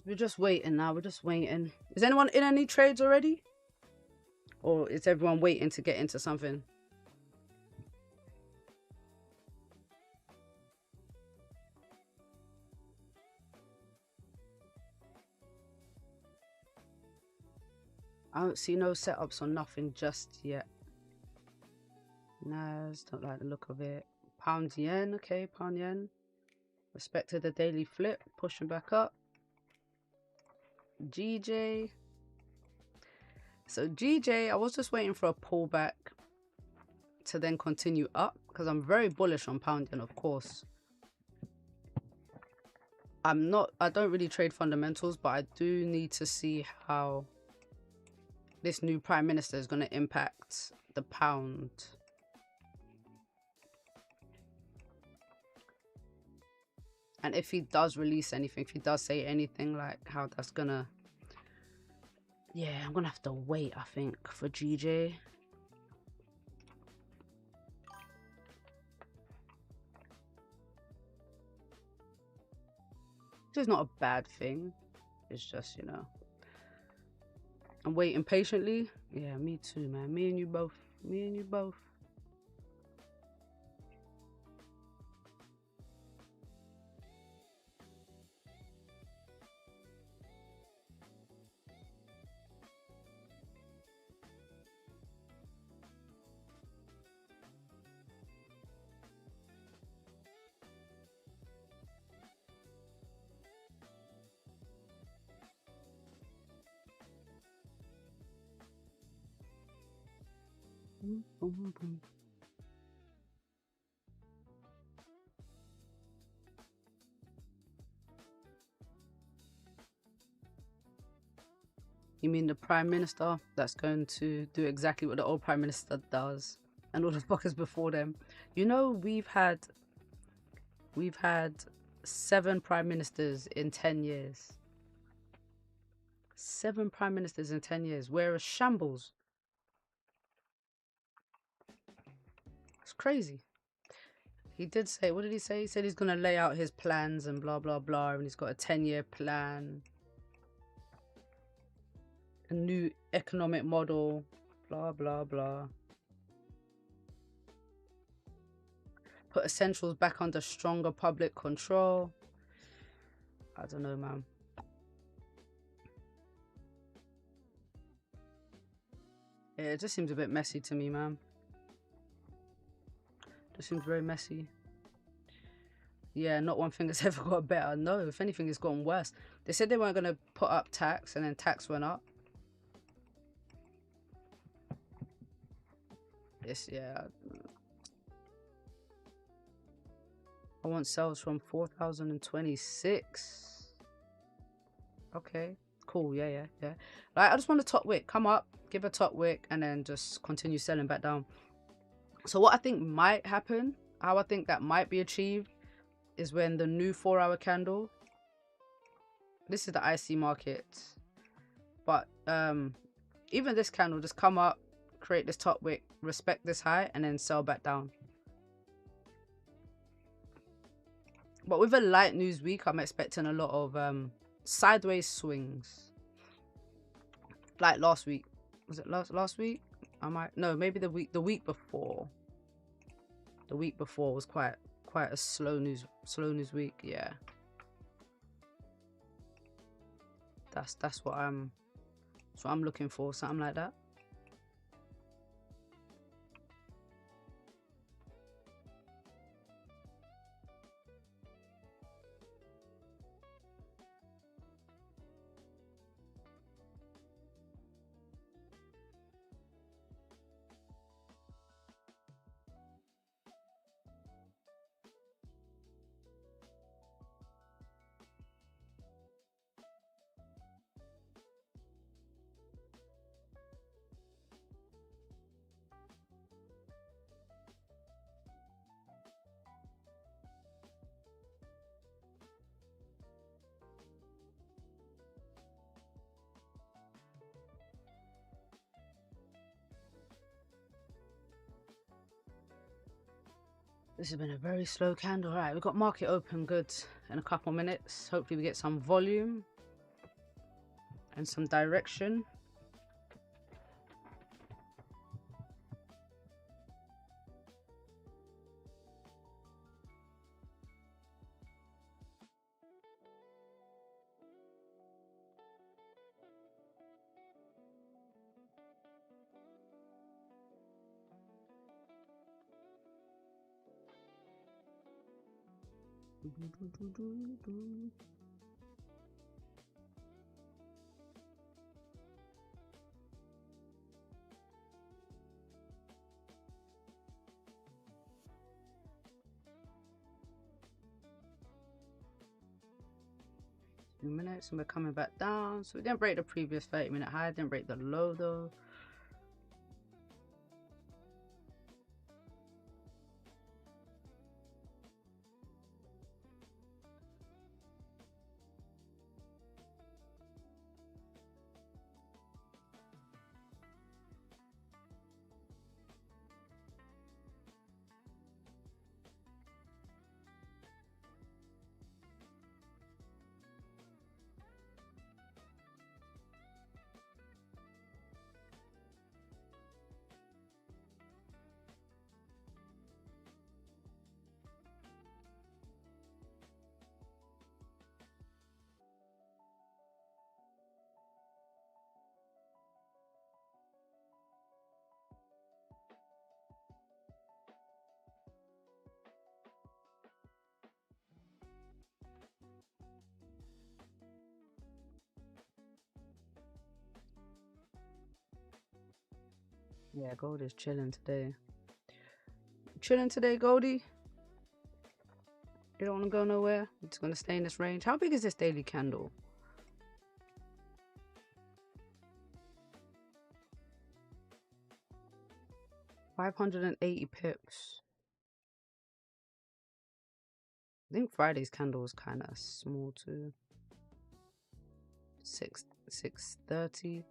We're just waiting now. We're just waiting. Is anyone in any trades already? Or is everyone waiting to get into something? I don't see no setups on nothing just yet. Nah, just don't like the look of it. Pound yen, okay, pound yen. Respected the daily flip, pushing back up. GJ. So GJ, I was just waiting for a pullback to then continue up because I'm very bullish on pound yen, of course. I don't really trade fundamentals, but I do need to see how this new prime minister is going to impact the pound. And if he does release anything, if he does say anything, like how that's gonna, yeah, I'm gonna have to wait, I think, for GJ. Which is not a bad thing. It's just, you know, I'm waiting patiently. Yeah, me too, man. Me and you both. Me and you both. You mean the prime minister that's going to do exactly what the old prime minister does and all the fuckers before them? You know, we've had 7 prime ministers in 10 years. 7 prime ministers in 10 years. We're a shambles. It's crazy. He did say, what did he say? He said he's going to lay out his plans and blah, blah, blah. And he's got a 10-year plan. A new economic model. Blah, blah, blah. Put essentials back under stronger public control. I don't know, man. Yeah, it just seems a bit messy to me, man. Just seems very messy. Yeah, not one thing has ever got better. No, if anything, it's gotten worse. They said they weren't going to put up tax, and then tax went up. It's, yeah. I want sales from 4,026. Okay, cool. Yeah. Like, I just want a top wick. Come up, give a top wick, and then just continue selling back down. So what I think might happen, how I think that might be achieved, is when the new 4-hour candle, this is the IC market, but even this candle, just come up, create this top wick, respect this high, and then sell back down. But with a light news week, I'm expecting a lot of sideways swings, like last week. Was it last week? Maybe the week before. The week before was quite a slow news week. Yeah, that's what I'm looking for, something like that. This has been a very slow candle. All right, we've got market open good in a couple minutes. Hopefully we get some volume. and some direction. Minutes and we're coming back down, so we didn't break the previous 30-minute high, didn't break the low though. Yeah, gold is chilling today. Chilling today, Goldie. You don't want to go nowhere. It's going to stay in this range. How big is this daily candle? $580 pips. I think Friday's candle was kind of small too. 630.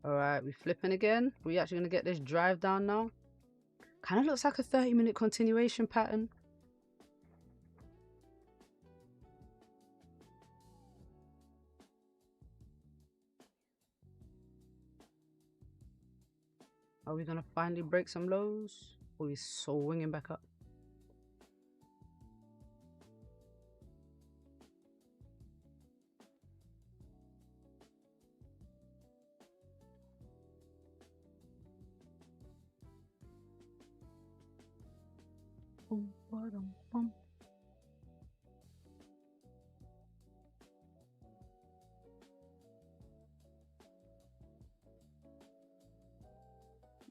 All right, we flipping again. We actually gonna get this drive down now. Kind of looks like a 30-minute continuation pattern. Are we gonna finally break some lows? Or are we swinging back up?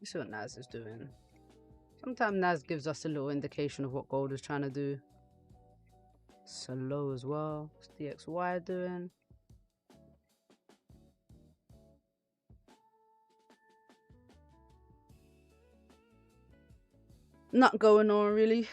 See what Nas is doing. Sometimes Nas gives us a little indication of what gold is trying to do. So low as well. What's DXY doing? Not going on really.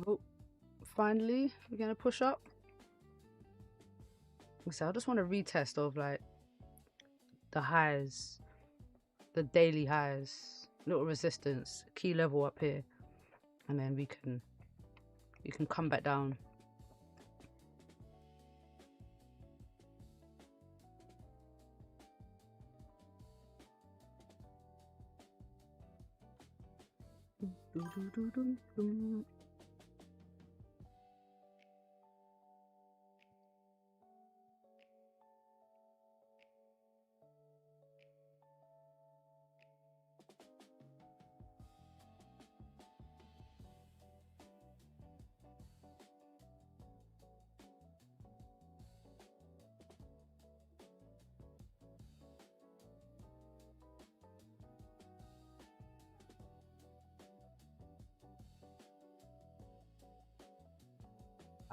Oh, finally, we're gonna push up. So I just want to retest of like the highs, the daily highs, little resistance, key level up here, and then we can come back down.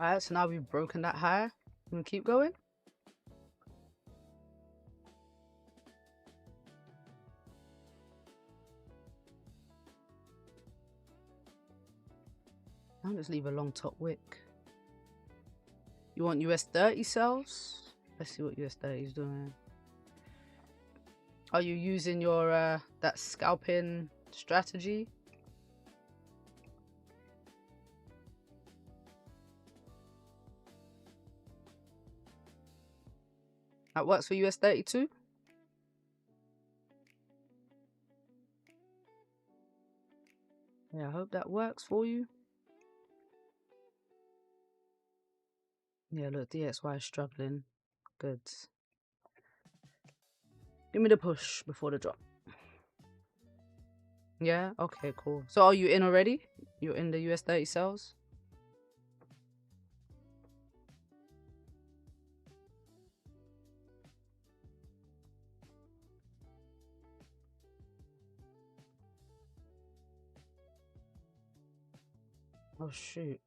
Alright, so now we've broken that high. And keep going. I'll just leave a long top wick. You want US 30 sells? Let's see what US 30 is doing. Are you using your that scalping strategy? That works for US 32? Yeah, I hope that works for you. Yeah, look, DXY is struggling. Good. Give me the push before the drop. Yeah, okay, cool. So are you in already? You're in the US 30 cells? Oh shoot.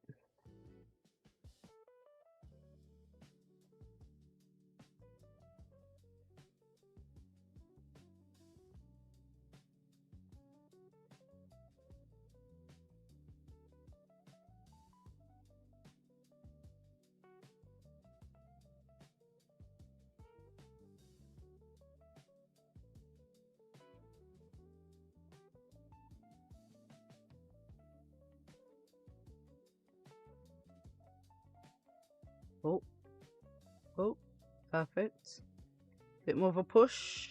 Oh, oh, perfect. Bit more of a push.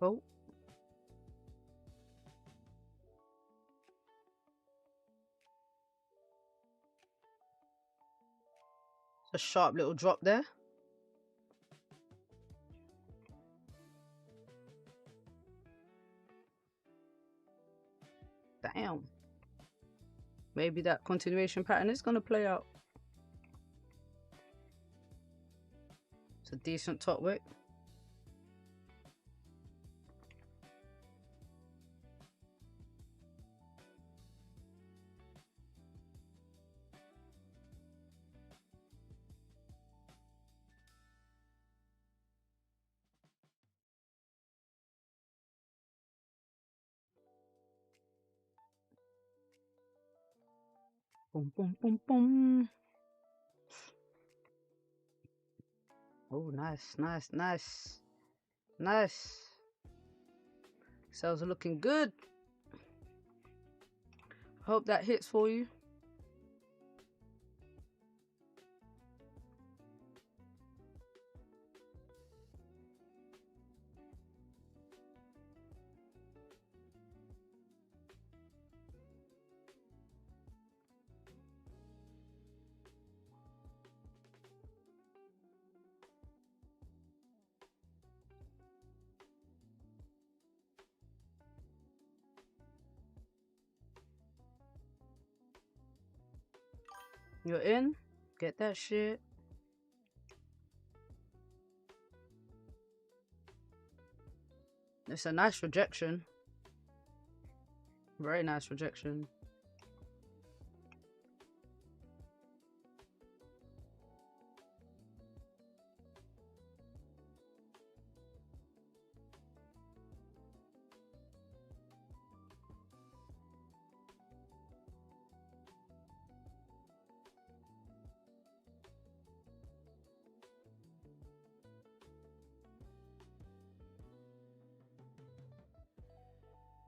Oh, a sharp little drop there. Damn. Maybe that continuation pattern is going to play out. It's a decent top wick. Boom, boom, boom, boom. Oh, nice, nice, nice. Nice. Sales are looking good. Hope that hits for you. You're in. Get that shit. It's a nice rejection. Very nice rejection.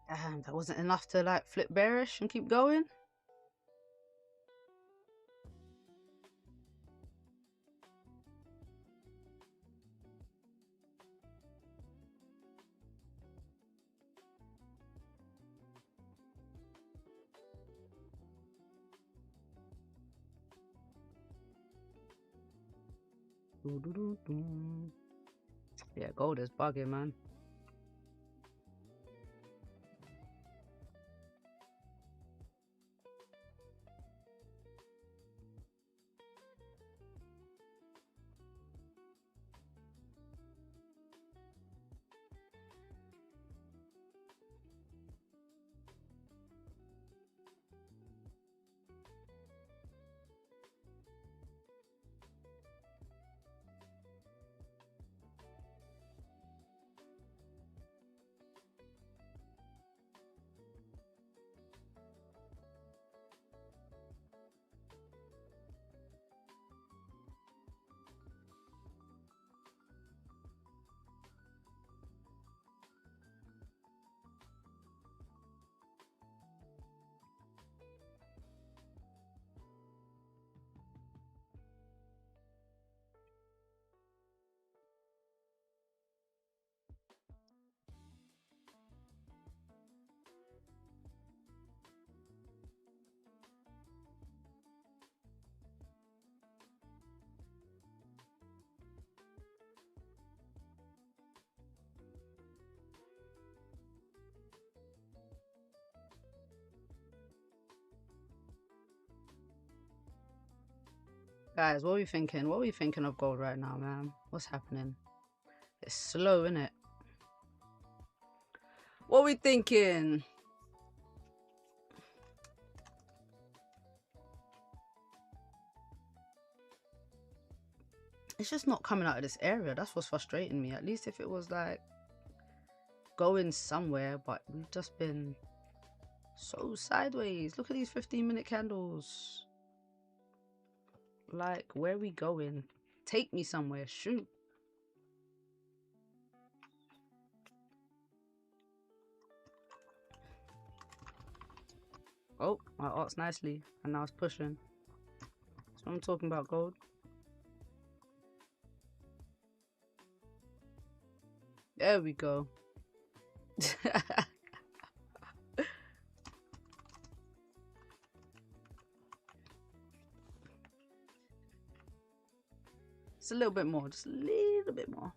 Damn, that wasn't enough to like flip bearish and keep going. Yeah, gold is bugging, man. Guys, what are we thinking? What are we thinking of gold right now, man? What's happening? It's slow, isn't it? What are we thinking? It's just not coming out of this area. That's what's frustrating me. At least if it was like going somewhere, but we've just been so sideways. Look at these 15-minute candles. Like, where are we going? Take me somewhere. Shoot. Oh, I asked nicely, and now it's pushing. That's what I'm talking about, gold. There we go. Just a little bit more. Just a little bit more.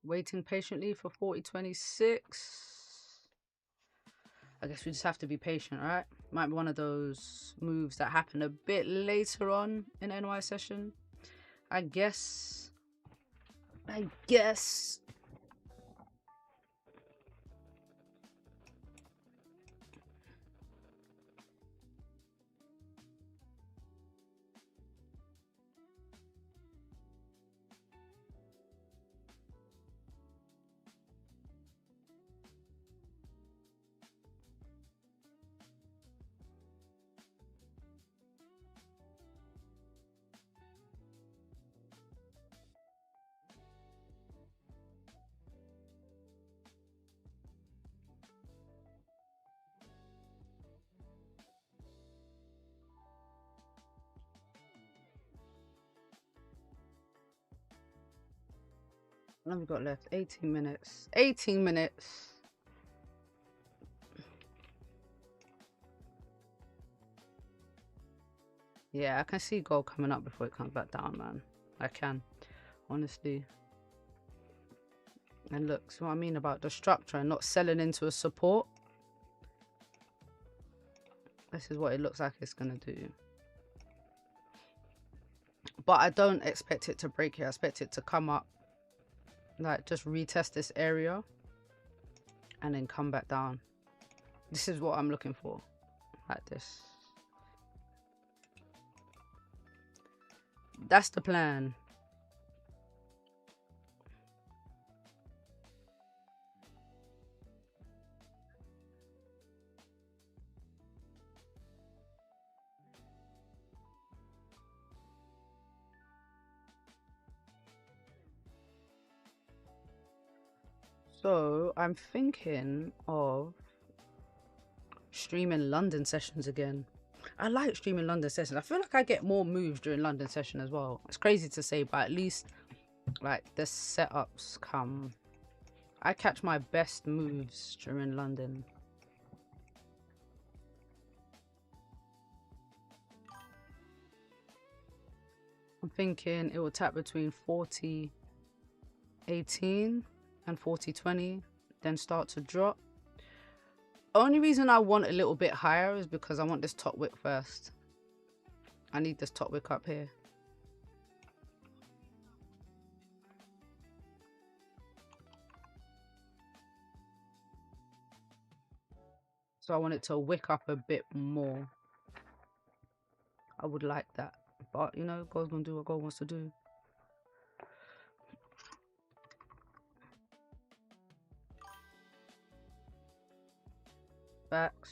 Waiting patiently for 4026. I guess we just have to be patient, right? Might be one of those moves that happen a bit later on in NY session. I guess. What have we got left? 18 minutes. 18 minutes. Yeah, I can see gold coming up before it comes back down, man. I can, honestly. And look, see what I mean about the structure and not selling into a support. This is what it looks like it's going to do. But I don't expect it to break here. I expect it to come up, like just retest this area and then come back down. This is what I'm looking for, like this. That's the plan. So I'm thinking of streaming London sessions again. I like streaming London sessions. I feel like I get more moves during London session as well. It's crazy to say, but at least like the setups come. I catch my best moves during London. I'm thinking it will tap between 40.18 and 40.20, then start to drop. Only reason I want a little bit higher is because I want this top wick first. I need this top wick up here. So I want it to wick up a bit more. I would like that. But, you know, God's gonna do what God wants to do. Facts.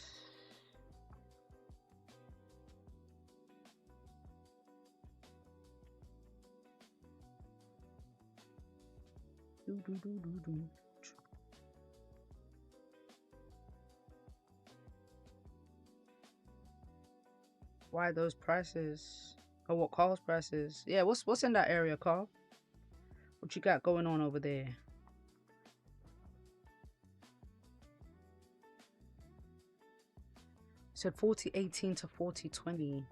Why those prices? Oh, what Carl's prices? Yeah, what's in that area, Carl? What you got going on over there? Said 40.18 to 40.20.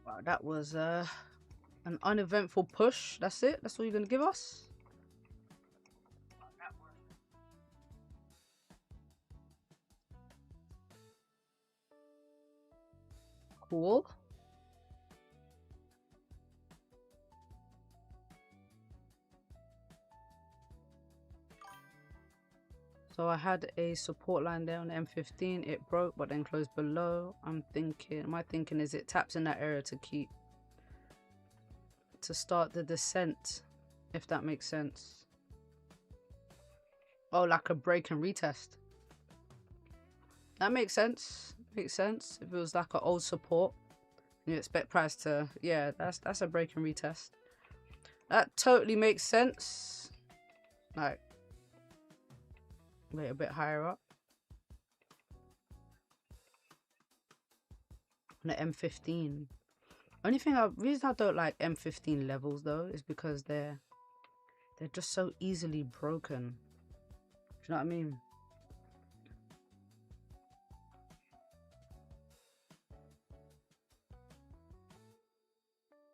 Wow, that was an uneventful push. That's it? That's all you're gonna give us? Cool. So I had a support line there on the M15. It broke, but then closed below. I'm thinking, my thinking is it taps in that area to start the descent, if that makes sense. Oh, like a break and retest. That makes sense. Makes sense. If it was like an old support, you expect price to, yeah, that's a break and retest. That totally makes sense. Like, wait a bit higher up. On the M15. Reason I don't like M15 levels though is because they're just so easily broken. Do you know what I mean?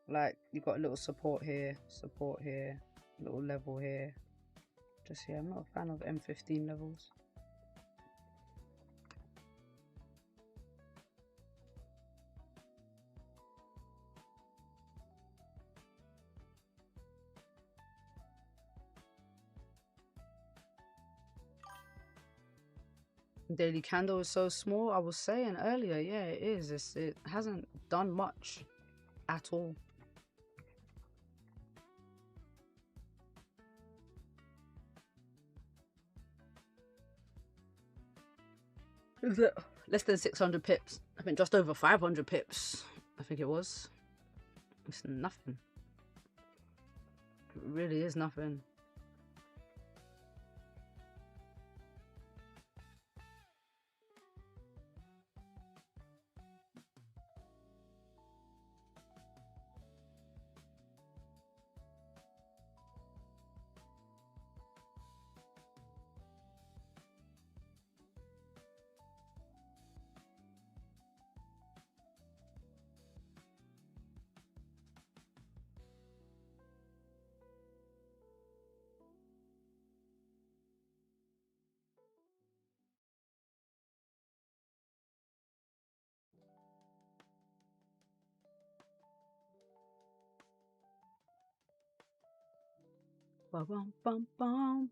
Like, you got a little support here, little level here. Just here, I'm not a fan of M15 levels. Daily candle is so small. I was saying earlier, yeah, it is. It hasn't done much at all. Is it less than 600 pips? I think just over 500 pips. I think it was. It's nothing. It really is nothing. Bum, bum, bum.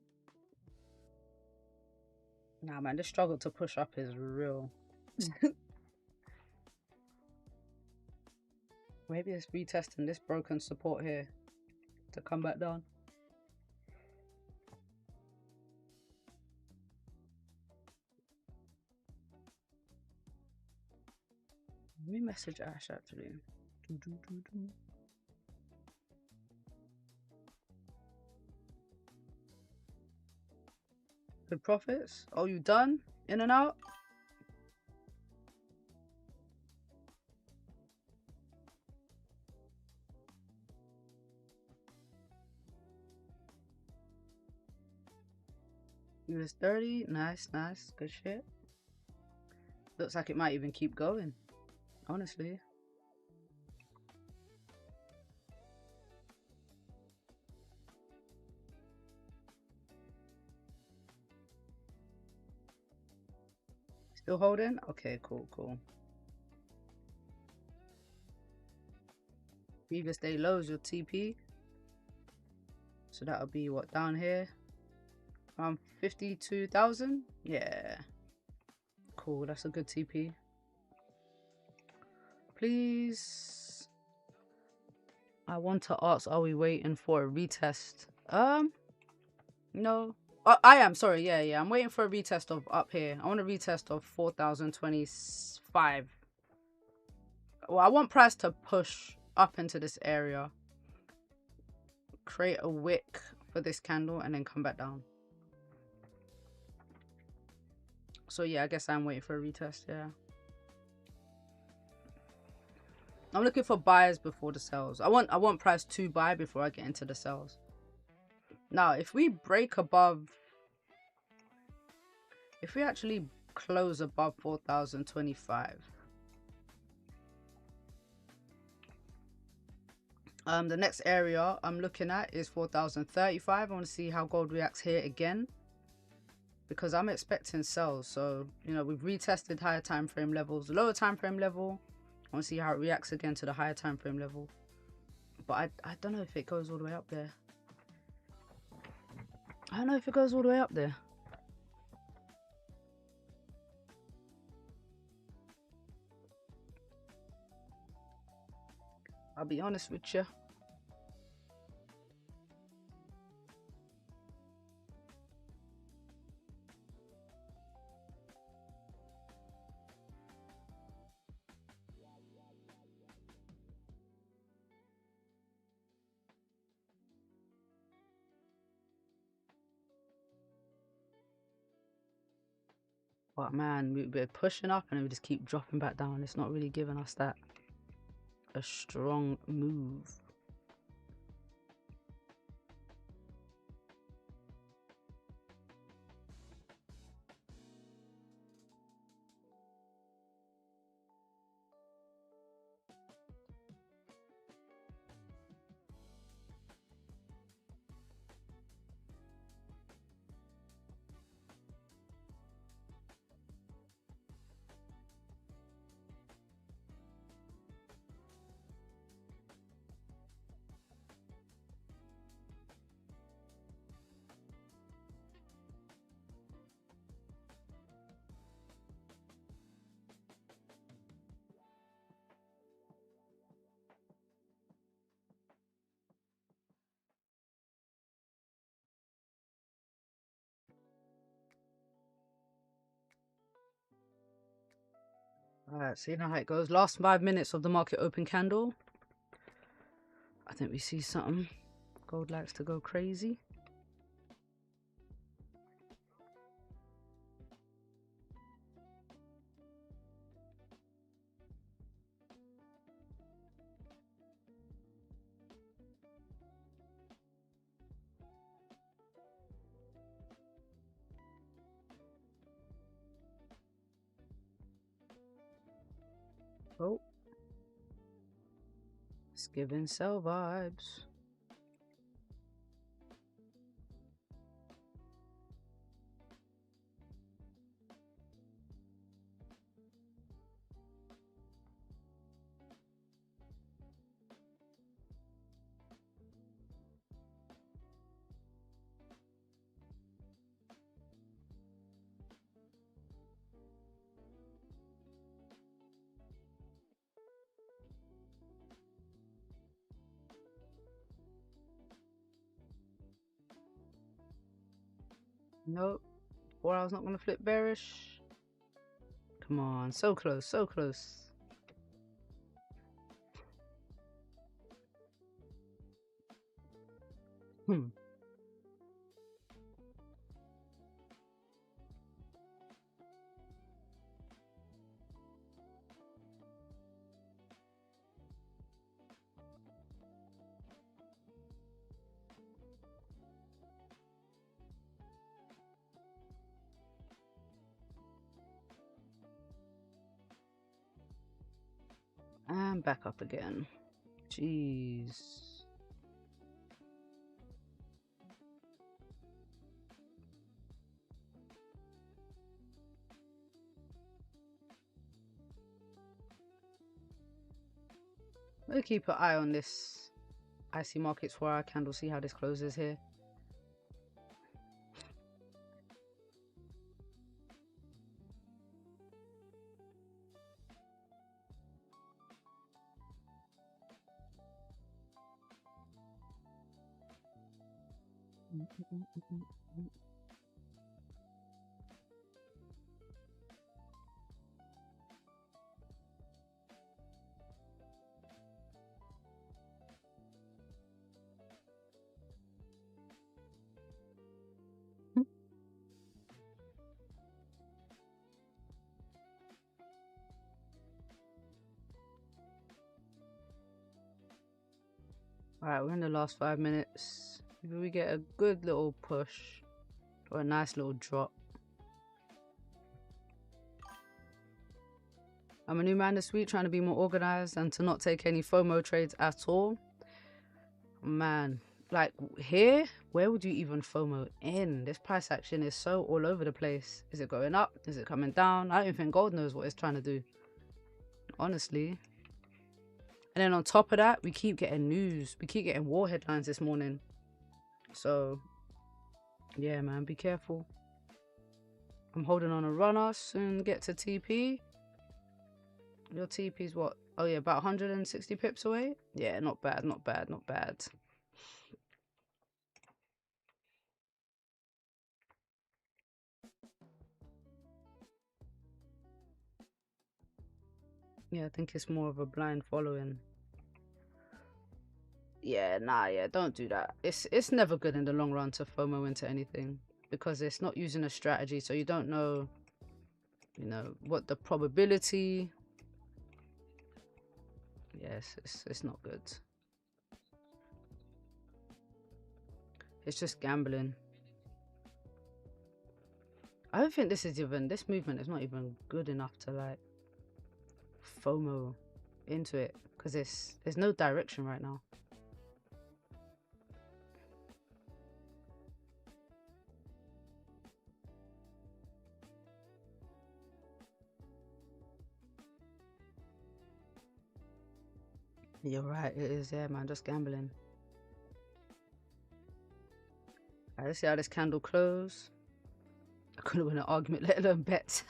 Nah, man, this struggle to push up is real. Maybe it's retesting this broken support here to come back down. Let me message Ash actually. Good profits. Oh, you done? In and out? US 30. Nice, nice. Good shit. Looks like it might even keep going. Honestly. Still holding? Okay, cool, cool. Previous day lows, your TP. So that'll be what, down here? Around 52,000? Yeah. Cool, that's a good TP. Please. I want to ask, are we waiting for a retest? No. I am, sorry, yeah. I'm waiting for a retest of up here. I want a retest of 4,025. Well, I want price to push up into this area. Create a wick for this candle and then come back down. So yeah, I guess I'm waiting for a retest, yeah. I'm looking for buys before the sells. I want price to buy before I get into the sells. Now, if we break above, if we actually close above 4,025, the next area I'm looking at is 4,035. I want to see how gold reacts here again, because I'm expecting sells. So, you know, we've retested higher time frame levels, lower time frame level. I want to see how it reacts again to the higher time frame level. But I don't know if it goes all the way up there. I don't know if it goes all the way up there. I'll be honest with you. But man, we're pushing up and we just keep dropping back down. It's not really giving us that a strong move. Alright, so you know how it goes. Last 5 minutes of the market open candle. I think we see something. Gold likes to go crazy. Oh, it's giving sell vibes. Nope. 4 hours not gonna flip bearish. Come on, so close, so close. And back up again. Jeez. We'll keep an eye on this IC markets for our candle, see how this closes here. Alright, we're in the last 5 minutes. Maybe we get a good little push or a nice little drop. I'm a new man this week, trying to be more organized and to not take any FOMO trades at all. Man, like here, where would you even FOMO in? This price action is so all over the place. Is it going up? Is it coming down? I don't even think gold knows what it's trying to do, honestly. And then on top of that, we keep getting news. We keep getting war headlines this morning. So, yeah, man, be careful. I'm holding on a runner. Soon get to TP. Your TP's what? Oh, yeah, about 160 pips away. Yeah, not bad, not bad, not bad. Yeah, I think it's more of a blind following. Yeah, nah, yeah, don't do that. It's never good in the long run to FOMO into anything because it's not using a strategy, so you don't know, you know, what the probability. Yes, it's not good. It's just gambling. I don't think this movement is not even good enough to like FOMO into it because there's no direction right now. You're right, it is, yeah, man, just gambling. Alright, let's see how this candle close. I couldn't win an argument, let alone bet.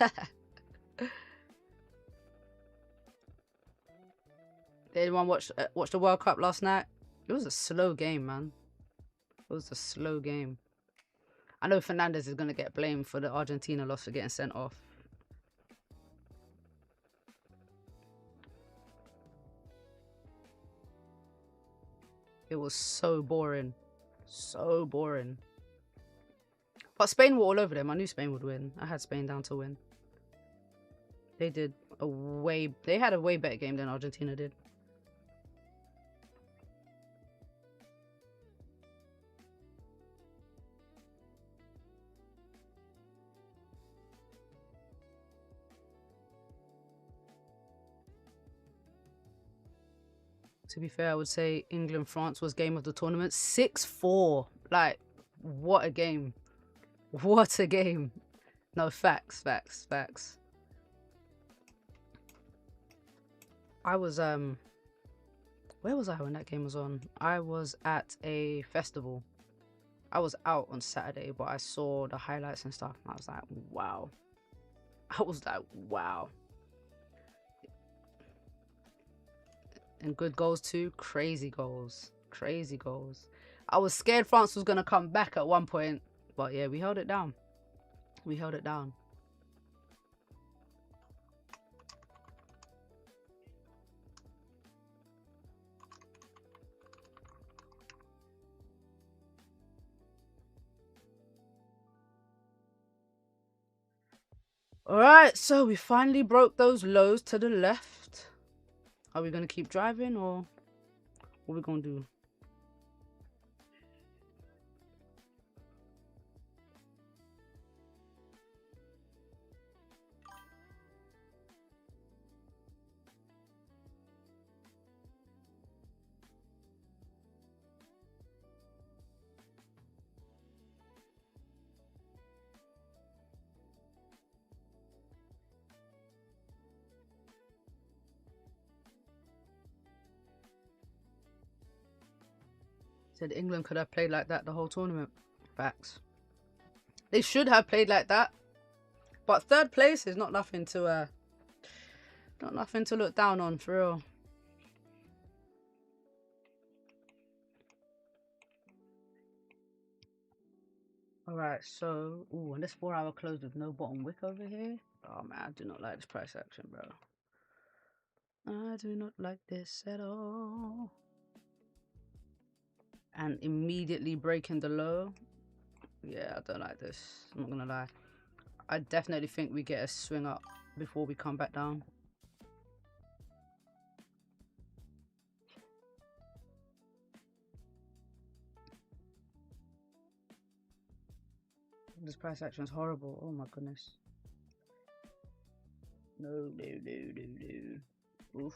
Did anyone watch the World Cup last night? It was a slow game, man. It was a slow game. I know Fernandez is going to get blamed for the Argentina loss for getting sent off. It was so boring. So boring. But Spain were all over them. I knew Spain would win. I had Spain down to win. They had a way better game than Argentina did. To be fair, I would say England-France was game of the tournament. 6-4. Like, what a game. What a game. No, facts. I was, where was I when that game was on? I was at a festival. I was out on Saturday, but I saw the highlights and stuff. And I was like, wow. And good goals too. Crazy goals. I was scared France was going to come back at one point. But yeah, we held it down. Alright, so we finally broke those lows to the left. Are we going to keep driving or what are we going to do? Said England could have played like that the whole tournament. Facts. They should have played like that. But third place is not nothing to look down on, for real. Alright, so and this 4-hour close with no bottom wick over here. Oh man, I do not like this price action, bro. I do not like this at all. And immediately breaking the low. Yeah, I don't like this. I'm not gonna lie. I definitely think we get a swing up before we come back down. This price action is horrible. Oh my goodness. No. Oof.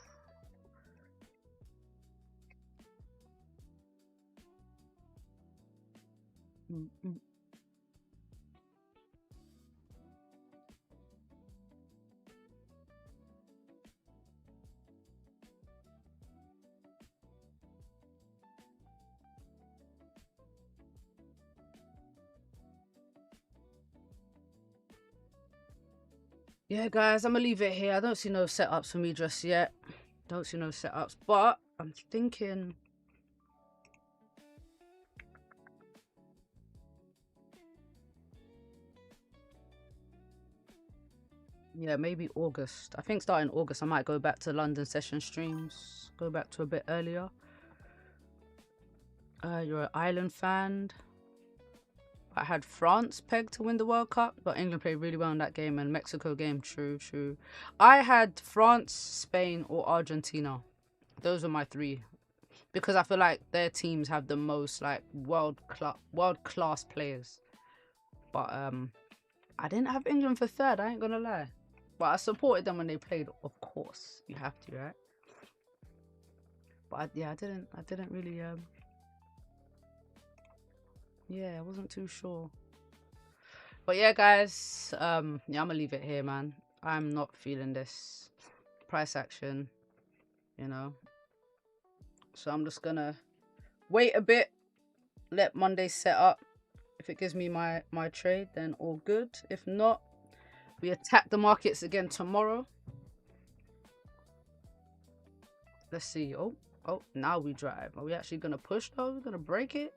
Yeah, guys, I'm gonna leave it here. I don't see no setups for me just yet. Don't see no setups, but I'm thinking. Yeah, maybe August. I think starting August, I might go back to London session streams. Go back to a bit earlier. You're an Ireland fan. I had France pegged to win the World Cup, but England played really well in that game, and Mexico game, true. I had France, Spain, or Argentina. Those are my three, because I feel like their teams have the most like world class players. But I didn't have England for third. I ain't gonna lie, but I supported them when they played. Of course, you have to, right? But I didn't really yeah, I wasn't too sure. But yeah, guys, yeah, I'm gonna leave it here, man. I'm not feeling this price action, you know. So I'm just gonna wait a bit, let Monday set up. If it gives me my trade, then all good. If not, we attack the markets again tomorrow. Let's see. Oh, now we drive. Are we actually gonna push though? We're gonna break it.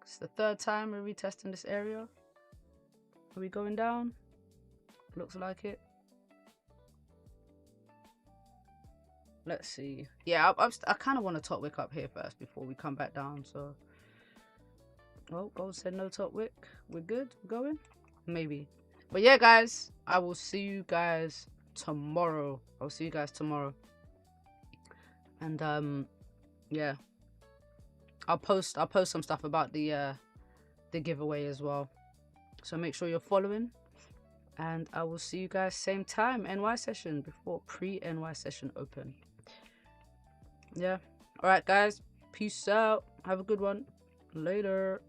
It's the third time we're retesting this area. Are we going down? Looks like it. Let's see. Yeah, I kind of want to top wick up here first before we come back down. So, oh, gold said no top wick. We're good. We're going. Maybe. But yeah, guys, I will see you guys tomorrow. I'll see you guys tomorrow. And yeah, I'll post some stuff about the giveaway as well. So make sure you're following. And I will see you guys same time, NY session, before pre-NY session open. Yeah. All right, guys. Peace out. Have a good one. Later.